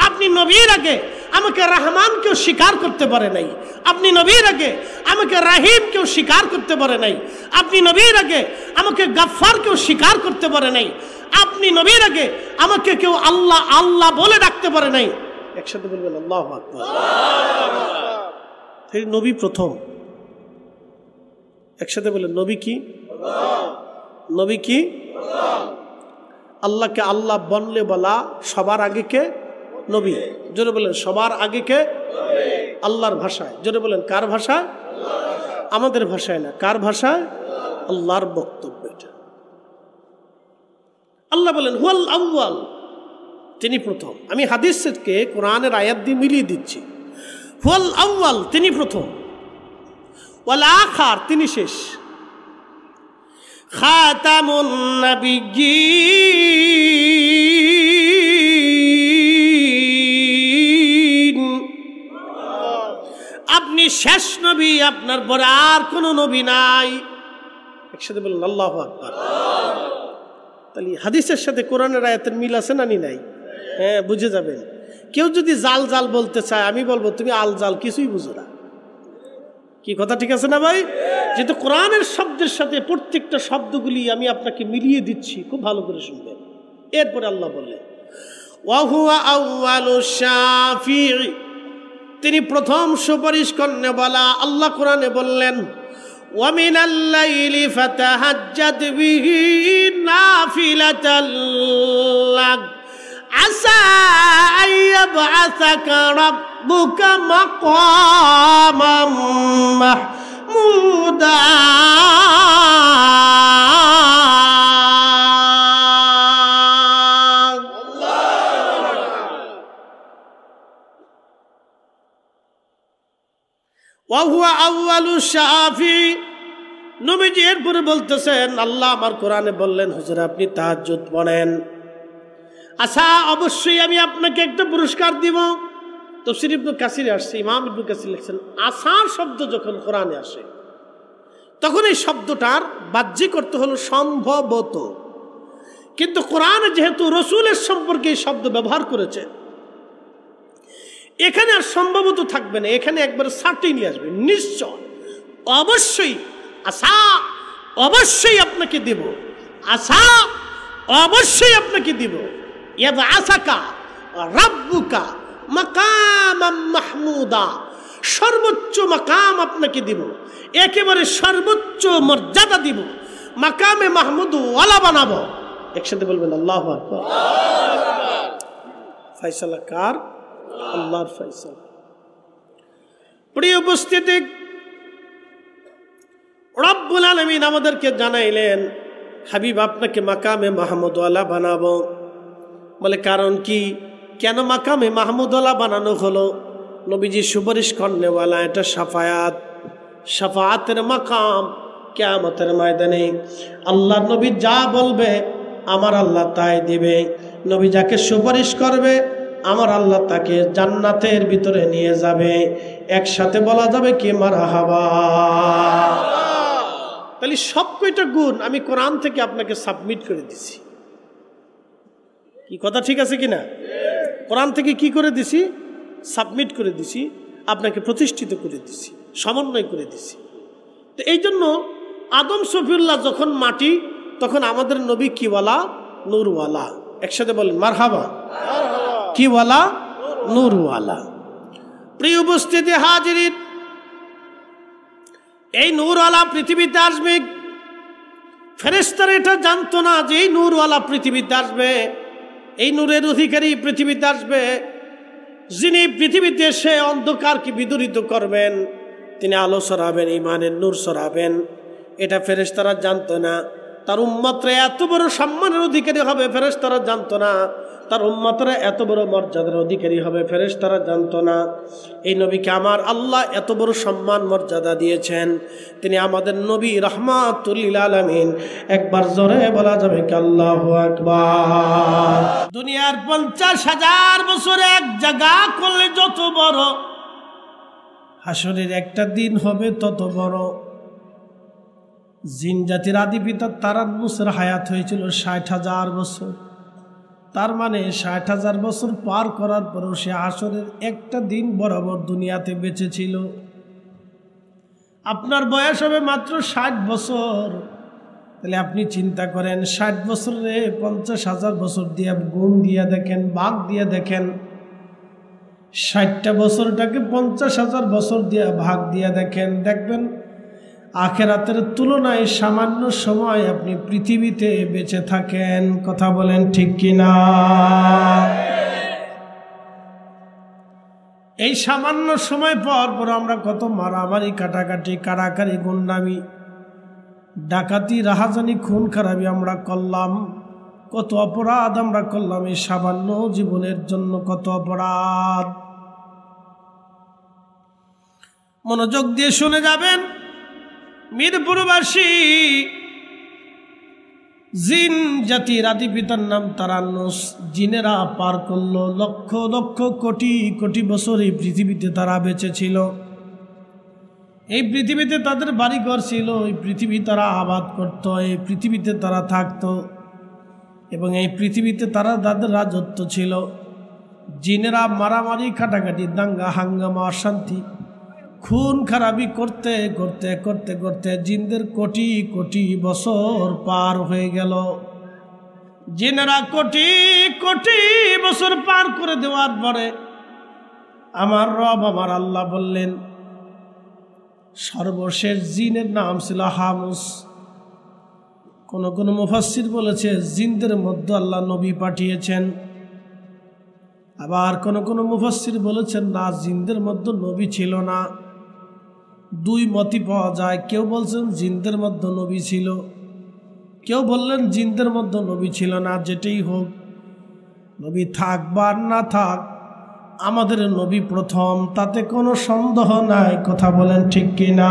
আপনি নবীর আগে আমাকে রহমান কেউ স্বীকার করতে পারে নাই। আপনি নবীর আগে আমাকে রাহিম কেউ স্বীকার করতে পারে নাই। আপনি নবীর আগে আমাকে গাফফার কেউ স্বীকার করতে পারে নাই। আপনি নবীর আগে আমাকে কেউ আল্লাহ আল্লাহ বলে ডাকতে পারে নাই। একসাথে বলবেন আল্লাহু আকবার। সেই নবী প্রথম। একসাথে বলেন নবী কি? নবী কি? আল্লাহকে আল্লাহ বললে বলা সবার আগে কে? নবী। জোরে বলেন সবার আগে কে? আল্লাহর ভাষায়। জোরে বলেন কার ভাষায়? আমাদের ভাষায় না, কার ভাষায়? আল্লাহর বক্তব্য এটা। আল্লাহ বলেন হুয়াল আউয়াল, তিনি প্রথম। আমি হাদিসকে কোরআনের আয়াত দিয়ে মিলিয়ে দিচ্ছি। হুয়াল আউয়াল, তিনি প্রথম। ওয়াল আখির, তিনি শেষ। খাতামুন নাবিয়্যিন, আপনি শেষ নবী, আপনার পরে আর কোন নবী নাই। একসাথে বলুন আল্লাহু আকবার। তাহলে হাদিসের সাথে কোরআনের আয়াতের মিল আছে না নাই? হ্যাঁ, বুঝে যাবেন। কেউ যদি জাল জাল বলতে চায়, আমি বলবো তুমি আল জাল কিছুই বুঝো না। কি কথা ঠিক আছে না ভাই? যেহেতু কোরআনের শব্দের সাথে প্রত্যেকটা শব্দগুলি আমি আপনাকে মিলিয়ে দিচ্ছি, খুব ভালো করে শুনবেন। এরপরে আল্লাহ বললেন ওয়া হুয়া আউয়ালুশ শাফিঈ, তিনি প্রথম সুপারিশ করনেওয়ালা। আল্লাহ কোরআনে বললেন ওয়া মিনাল লাইলি ফাতাহাজ্জাদ বিহি নাফিলাতাল লাক আসা আইয়াবআসাকা রাব্বুকা মাকামাম মাহমুদা। ওয়া হুয়া আউয়ালুশ শাফিঈ, নবীজি এরপরে বলতেছেন, আল্লাহ আমার কোরআনে বললেন হুজুর আপনি তাহাজ্জুদ পড়েন, আচ্ছা অবশ্যই আমি আপনাকে একটা পুরস্কার দিব। তাফসীর ইবনে কাসিরে আসছে, ইমাম ইবনে কাসির লিখছেন আসার শব্দ যখন কোরআনে আসে তখন এই শব্দটার বাহ্যিক অর্থ হলো সম্ভবত, কিন্তু কোরআনে যেহেতু রাসূলের সম্পর্কে এই শব্দ ব্যবহার করেছে, এখানে আর সম্ভবত থাকবে না, এখানে একবার সার্টেনলি আসবে, নিশ্চয়, অবশ্যই, আশা অবশ্যই আপনাকে দেব, আশা অবশ্যই আপনাকে দিব। ইয়াবআসাকা রাব্বুকা মাকামাম মাহমুদা, সর্বোচ্চ মাকাম আপনাকে দিব, একেবারে সর্বোচ্চ মর্যাদা দিব, মাকামে মাহমুদ ওয়ালা বানাবো। একসাথে বলবেন আল্লাহু আকবার। ফয়সালা কার? আল্লাহর ফয়সালা। প্রিয় উপস্থিতি, রব্বুল আলামিন আমাদেরকে জানাইলেন হাবিব আপনাকে মাকামে মাহমুদওয়ালা বানাবো। বলে কারণ কি? কেন মাকামে মাহমুদওয়ালা বানানো হলো? নবীজি সুপারিশ করনেওয়ালা, এটা শাফায়াত, শাফায়াতের মাকাম। কিয়ামতের ময়দানে আল্লাহ নবী যা বলবে আমার আল্লাহ তাই দিবে। নবী যাকে সুপারিশ করবে আমার আল্লাহ তাকে জান্নাতের ভিতরে নিয়ে যাবে। একসাথে বলা যাবে কি মারহাবা। তাহলে সব কয়টা গুণ আমি কোরআন থেকে আপনাকে সাবমিট করে দিছি। কি কথা ঠিক আছে কিনা? কোরআন থেকে কি করে দিছি? সাবমিট করে দিছি, আপনাকে প্রতিষ্ঠিত করে দিছি, সমন্বয় করে দিছি। তো এই জন্য আদম সফিউল্লাহ যখন মাটি, তখন আমাদের নবী কিওয়ালা? নূরওয়ালা। একসাথে বলেন মারহাবা। কিওয়ালা? নূরওয়ালা। প্রিয় উপস্থিতি হাজিরিন, এই নূরওয়ালা পৃথিবীতে আসবে। ফেরেশতারা এটা জানতো না যে এই নূরওয়ালা পৃথিবীতে আসবে, এই নূরের অধিকারী পৃথিবীতে আসবে, যিনি পৃথিবীতে এসে অন্ধকারকে বিদূরিত করবেন, তিনি আলো ছড়াবেন, ঈমানের নূর ছড়াবেন। এটা ফেরেশতারা জানতো না। তার উম্মতরা এত বড় সম্মানের অধিকারী হবে ফেরেশতারা জানতো না। তার উম্মতরা এত বড় মর্যাদার অধিকারী হবে ফেরেশতারা জানতো না। এই নবীকে আমার আল্লাহ এত বড় সম্মান মর্যাদা দিয়েছেন। তিনি আমাদের নবী রাহমাতুল লিল আলামিন। একবার জোরে বলা যাবে কি আল্লাহু আকবার। দুনিয়ার 50,000 বছর এক জায়গা করলে যত বড়, হাসরের একটা দিন হবে তত বড়। জিন জাতির আদি পিতা তারান্নুসের হায়াত হয়েছিল 60,000 বছর। তার মানে 60,000 বছর পার করার পরেও সে হাসরের একটা দিন বরাবর দুনিয়াতে বেঁচে ছিল। আপনার বয়স হবে মাত্র 60 বছর। তাহলে আপনি চিন্তা করেন 60 বছরে 50,000 বছর দিয়ে গুণ দিয়ে দেখেন, ভাগ দিয়ে দেখেন। 60টা বছরটাকে 50,000 বছর দিয়ে ভাগ দিয়ে দেখেন, দেখবেন আখিরাতের তুলনায় সামান্য সময় আপনি পৃথিবীতে বেঁচে থাকেন। কথা বলেন ঠিক কিনা? এই সামান্য সময় পর পর আমরা কত মারামারি, কাটাকাটি, কাড়াকাড়ি, গুন্ডামি, ডাকাতি, রাহাজানি, খুন খারাপি আমরা করলাম। কত অপরাধ আমরা করলাম এই সামান্য জীবনের জন্য, কত অপরাধ। মনোযোগ দিয়ে শুনে যাবেন। মিরপুরবাসী জিন জাতির আদি পিতার নাম তারান্নুস। জিনেরা পার করলো লক্ষ লক্ষ কোটি কোটি বছর এই পৃথিবীতে তারা বেঁচে ছিল। এই পৃথিবীতে তাদের বাড়িঘর ছিল, এই পৃথিবী তারা আবাদ করত, এই পৃথিবীতে তারা থাকত এবং এই পৃথিবীতে তারা তাদের রাজত্ব ছিল। জিনেরা মারামারি, কাটাকাটি, দাঙ্গা হাঙ্গামা, অশান্তি, খুন খারাপি করতে করতে করতে করতে জিনদের কোটি কোটি বছর পার হয়ে গেল। জিনেরা কোটি কোটি বছর পার করে দেওয়ার পরে আমার রব আমার আল্লাহ বললেন, সর্বশেষ জিনের নাম ছিল হামুস। কোন কোন মুফাসসির বলেছে জিনদের মধ্যে আল্লাহ নবী পাঠিয়েছেন। আবার কোন কোন মুফাসসির বলেছেন না, জিনদের মধ্যে নবী ছিল না। দুই মতই পাওয়া যায়। কেউ বলছেন জিনদের মধ্যে নবী ছিল, কেউ বললেন জিনদের মধ্যে নবী ছিল না। যেটাই হোক, নবী থাক বা না থাক, আমাদের নবী প্রথম, তাতে কোনো সন্দেহ নাই। কথা বলেন ঠিক কিনা?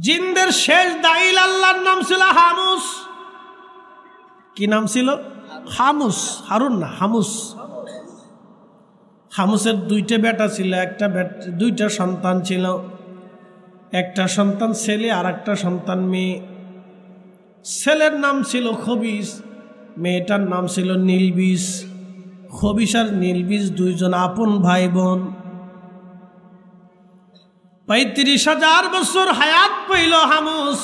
জিনদের শেষ দাইল আল্লাহর নাম ছিল হামুস। কি নাম ছিল? হামুস। হারুন না, হামুস। হামুসের দুইটা বেটা ছিল, দুইটা সন্তান ছিল। একটা সন্তান ছেলে আর একটা সন্তান মেয়ে। ছেলের নাম ছিল খবিস, মেয়েটার নাম ছিল নীলবিষ। খবিস আর নীলবিষ দুইজন আপন ভাই বোন। 35,000 বছর হায়াত পাইল হামুস।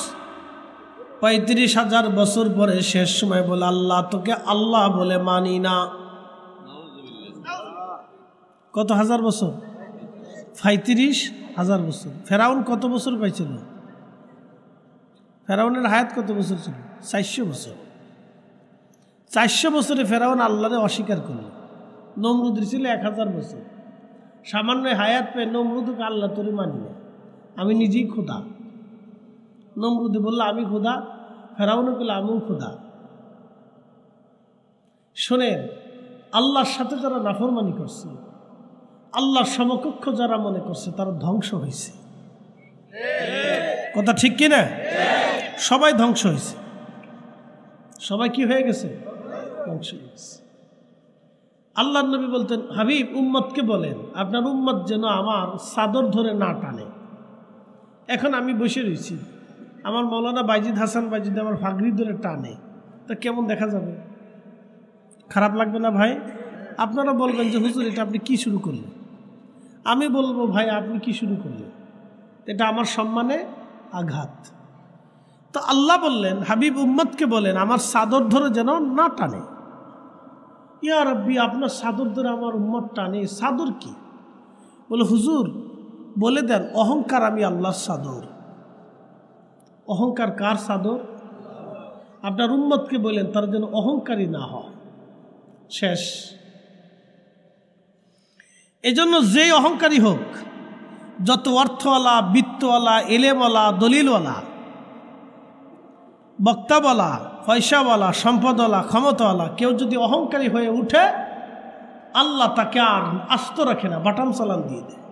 35,000 বছর পরে শেষ সময় বলে, আল্লাহ তোকে আল্লাহ বলে মানি না। কত হাজার বছর? 35,000 বছর। ফেরাউন কত বছর পাইছিল? ফেরাউনের হায়াত কত বছর ছিল? 400 বছর। 400 বছরে ফেরাউন আল্লাহরে অস্বীকার করল। নমরুদের ছিল 1000 বছর। সামান্য হায়াত পেয়ে নমরুদকে আল্লাহ তোরে মানি না, আমি নিজেই খোদা। নমরুদে বলল আমি খোদা, ফেরাউনে বলল আমিও খোদা। শোনেন, আল্লাহর সাথে যারা নাফরমানি করছে, আল্লাহর সমকক্ষ যারা মনে করছে, তারা ধ্বংস হয়েছে। কথা ঠিক কিনা? সবাই ধ্বংস হয়েছে। সবাই কি হয়ে গেছে? ধ্বংস হয়ে গেছে। আল্লাহর নবী বলতেন, হাবিব উম্মতকে বলেন আপনার উম্মত যেন আমার চাদর ধরে না টানে। এখন আমি বসে রয়েছি, আমার মৌলানা বাইজিদ হাসান বাইজিদ আমার ফাগড়ি ধরে টানে, তা কেমন দেখা যাবে? খারাপ লাগবে না ভাই? আপনারা বলবেন যে হুজুর এটা আপনি কি শুরু করলেন? আমি বলবো ভাই আপনি কি শুরু করলেন? এটা আমার সম্মানে আঘাত। তো আল্লাহ বললেন হাবিব উম্মতকে বলেন আমার চাদর ধরে যেন না টানে। ইয়া রাব্বি, আপনার চাদর ধরে আমার উম্মত টানে, চাদর কি? বলে হুজুর বলে দেন অহংকার আমি আল্লাহর চাদর। অহংকার কার চাদর? আপনার উম্মতকে বলেন তার জন্য অহংকারী না হয়, শেষ। এজন্য যেই অহংকারী হোক, যত অর্থওয়ালা, বিত্তওয়ালা, এলেমওয়ালা, দলিলওয়ালা, বক্তাওয়ালা, পয়সাওয়ালা, সম্পদওয়ালা, ক্ষমতাওয়ালা, কেউ যদি অহংকারী হয়ে উঠে, আল্লাহ তাকে আর আস্ত রাখে না, বাটাম চালান দিয়ে দেয়।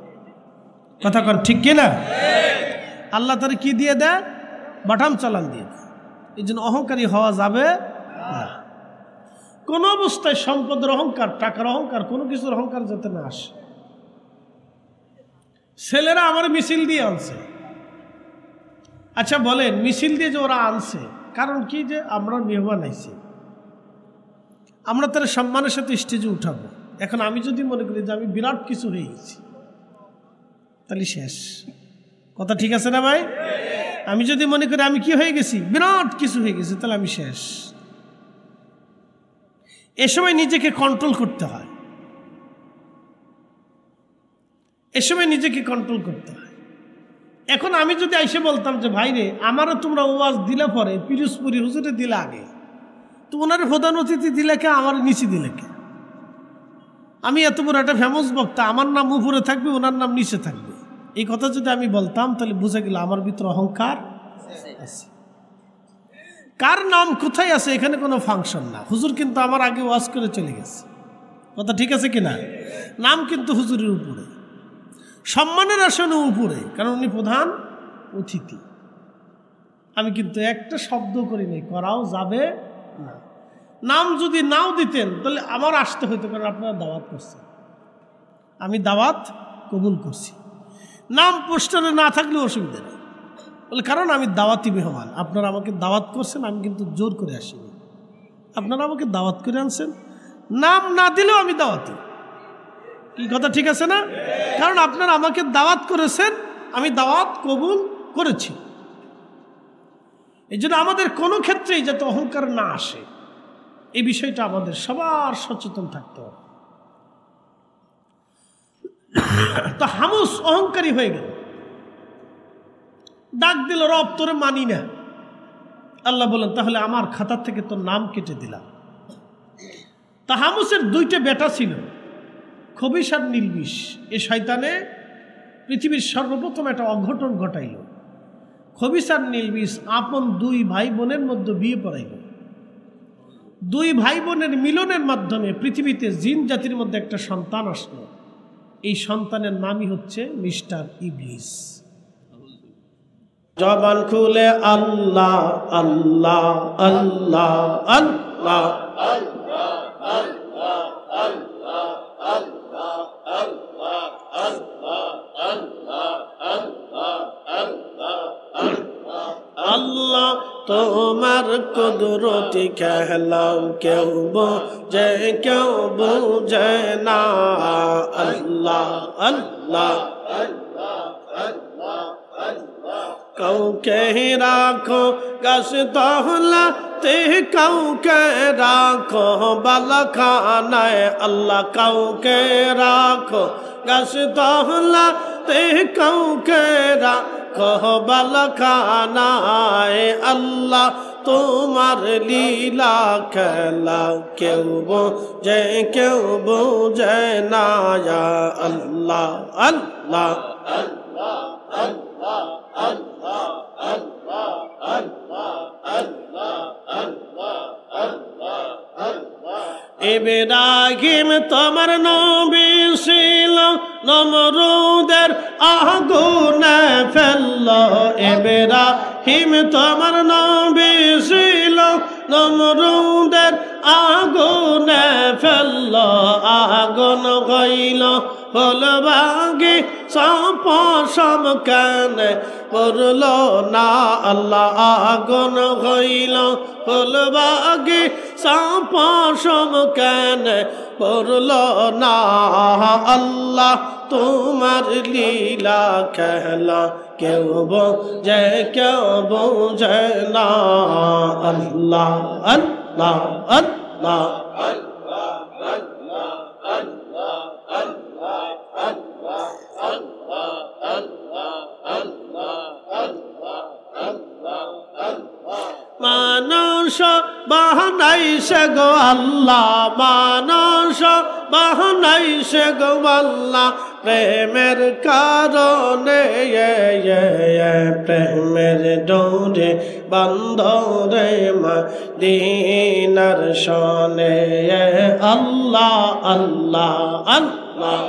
কথা কন ঠিক কিনা? আল্লাহ তার কি দিয়ে দেয়? বাটাম চালান দিয়ে দেয়। এই জন্য অহংকারী হওয়া যাবে না। কোন অবস্থায় সম্পদের অহংকার, টাকার অহংকার, কোনো কিছুর অহংকার যাতে না আসে। ছেলেরা আমার মিছিল দিয়ে আনছে, আচ্ছা বলেন মিছিল দিয়ে যে ওরা আনছে কারণ কি? যে আমরা মেহমান আইছি, আমরা তার সম্মানের সাথে স্টেজে উঠাবো। এখন আমি যদি মনে করি যে আমি বিরাট কিছু হয়ে গেছি, তাহলে শেষ। কথা ঠিক আছে না ভাই? আমি যদি মনে করি আমি কি হয়ে গেছি, বিরাট কিছু হয়ে গেছি, তাহলে আমি শেষ। এ সময় নিজেকে কন্ট্রোল করতে হয়, এ সময় নিজেকে কন্ট্রোল করতে হয়। এখন আমি যদি এসে বলতাম যে ভাই রে, আমারও তোমরা ওয়াজ দিলে পরে পিরোজপুরি হুজুরে দিলে আগে, তো ওনার প্রধান অতিথি দিলে কে, আমার নিচে দিলে কে? আমি এত বড় একটা ফেমাস বক্তা, আমার নাম উপরে থাকবে, ওনার নাম নিচে থাকবে, এই কথা যদি আমি বলতাম তাহলে বুঝে গেল আমার ভিতরে অহংকার আছে। কার নাম কোথায় আছে এখানে কোনো ফাংশন না। হুজুর কিন্তু আমার আগে ওয়াজ করে চলে গেছে, কথা ঠিক আছে কিনা? নাম কিন্তু হুজুরের উপরে, সম্মানের আসনে উপরে, কারণ উনি প্রধান অতিথি। আমি কিন্তু একটা শব্দ করি নাই, করাও যাবে না। নাম যদি নাও দিতেন তাহলে আমার আসতে হইতো, কারণ আপনারা দাওয়াত করছেন, আমি দাওয়াত কবুল করছি। নাম পোস্টারে না থাকলেও অসুবিধা নেই, বলে কারণ আমি দাওয়াতি মেহমান, আপনারা আমাকে দাওয়াত করছেন, আমি কিন্তু জোর করে আসিনি, আপনারা আমাকে দাওয়াত করে আনছেন, নাম না দিলেও আমি দাওয়াতি। কি কথা ঠিক আছে না? কারণ আপনারা আমাকে দাওয়াত করেছেন, আমি দাওয়াত কবুল করেছি। এই জন্য আমাদের কোনো ক্ষেত্রেই যাতে অহংকার না আসে, এই বিষয়টা আমাদের সবার সচেতন থাকতে হবে। তো হামুস অহংকারী হয়ে গেল, ডাক দিল, রব তোরে মানি না। আল্লাহ বলেন তাহলে আমার খাতা থেকে তোর নাম কেটে দিলাম। তা হামুসের দুইটা বেটা ছিল, খবিশ আর নির্বিষ। এ শয়তানে পৃথিবীর সর্বপ্রথম একটা অঘটন ঘটাইল। খবিশ আর নির্বিষ আপন দুই ভাই বোনের মধ্যে বিয়ে পড়াইল। দুই ভাই বোনের মিলনের মাধ্যমে পৃথিবীতে জিন জাতির মধ্যে একটা সন্তান আসলো। এই সন্তানের নামই হচ্ছে মিস্টার ইবলিস। জবান খুলে আল্লাহ আল্লাহ আল্লাহ আল্লাহ আল্লাহ তোমার কুদরতি খেলাও কেউ বোঝে কেউ বোঝে না। আল্লাহ আল্লাহ কাউকে রাখো গাছ তহলাতে, কাউকে রাখো বালাখানায়। আল্লাহ কাউকে রাখো গাছ তহলাতে, কাউকে রাখো বালাখানায়। আল্লাহ তোমার লীলা খেলা কেউ বোঝে কেউ বোঝে না। আল্লাহ আল্লাহ আল্লাহ আল্লাহ আল্লাহ আল্লাহ আল্লাহ আল্লাহ আল্লাহ আল্লাহ আল্লাহ। ইব্রাহিম তোমার নবী ছিল, নমরুদের আগুনে ফেলল। ইব্রাহিম তোমার নবী ছিল, নমরুদের আগুনে ফেলল। আগুন হইল ফুলবাগি সপসম কেন পড়ল না। আল্লাহ আগুন হইল ফুলবাগি সপসম কেন পড়ল না। আল্লাহ তোমার লীলা খেলা কেউ বোঝে কেউ বোঝে না। আল্লাহ আল্লাহ আল্লাহ বাহানাইছে গো আল্লাহ, মানুষ বাহানাইছে গো আল্লাহ, প্রেমের কারণে প্রেমের ডোরে বান্ধরে মদিনার শনে। আল্লাহ আল্লাহ আল্লাহ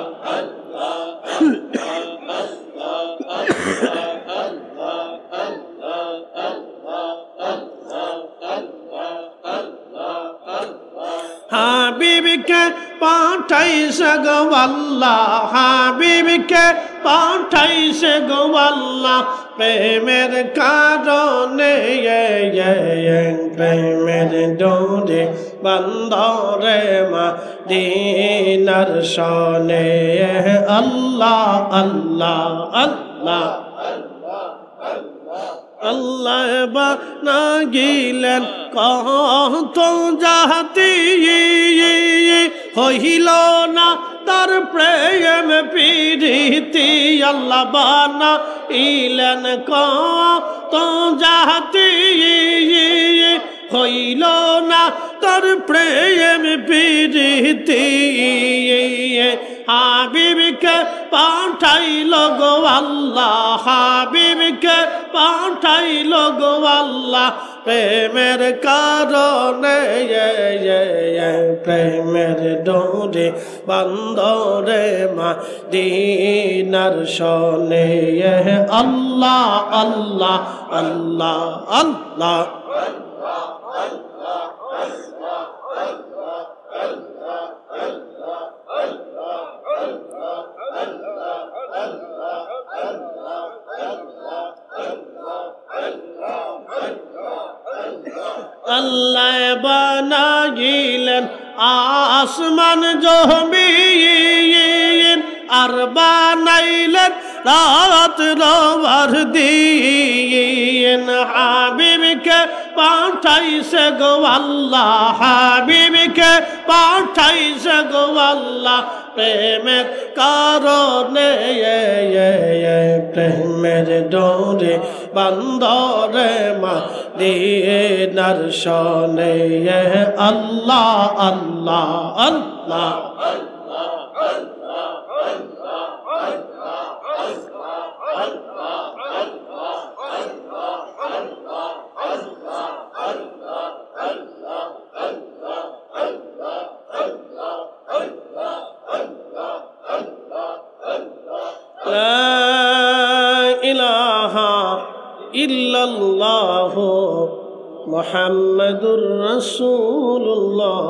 হাবিবকে পাঠাইছে গো আল্লাহ, হাবিবকে পাঠাইছে গো আল্লাহ, প্রেমের কারণে প্রেমের ডোরে বান্ধরে মদিনার শনে। আল্লাহ আল্লাহ আল্লাহ আল্লাহ বানা গিলেন কত জাতি, হইল না তার প্রেম প্রীতি। আল্লাহ বানা ইলেন কত জাতি, হইল না তার প্রেম প্রীতি। হাবিবকে পাঠাইল গো আল্লাহ, হাবিবকে পাঠাইল গো আল্লাহ, প্রেমের কারণে প্রেমের ডোরে বান্ধরে মদিনার শনে। আল্লাহ আল্লাহ আল্লাহ আল্লাহ আল্লাহ বানাইলেন আসমান জমিন, আর বানাইলেন রাত রবার দিন। হাবিবকে পাঠাইছে গো আল্লাহ, হাবিবকে পাঠাইছে গো আল্লাহ, প্রেমের কারণে প্রেমের ডোরে বান্ধরে মদিনার শনে। আল্লাহ আল্লাহ আল্লাহ ইল্লাল্লাহু মুহাম্মাদুর রাসূলুল্লাহ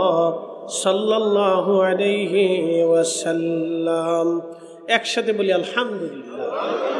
সাল্লাল্লাহু আলাইহি ওয়াসাল্লাম। একসাথে বলি আলহামদুলিল্লাহ।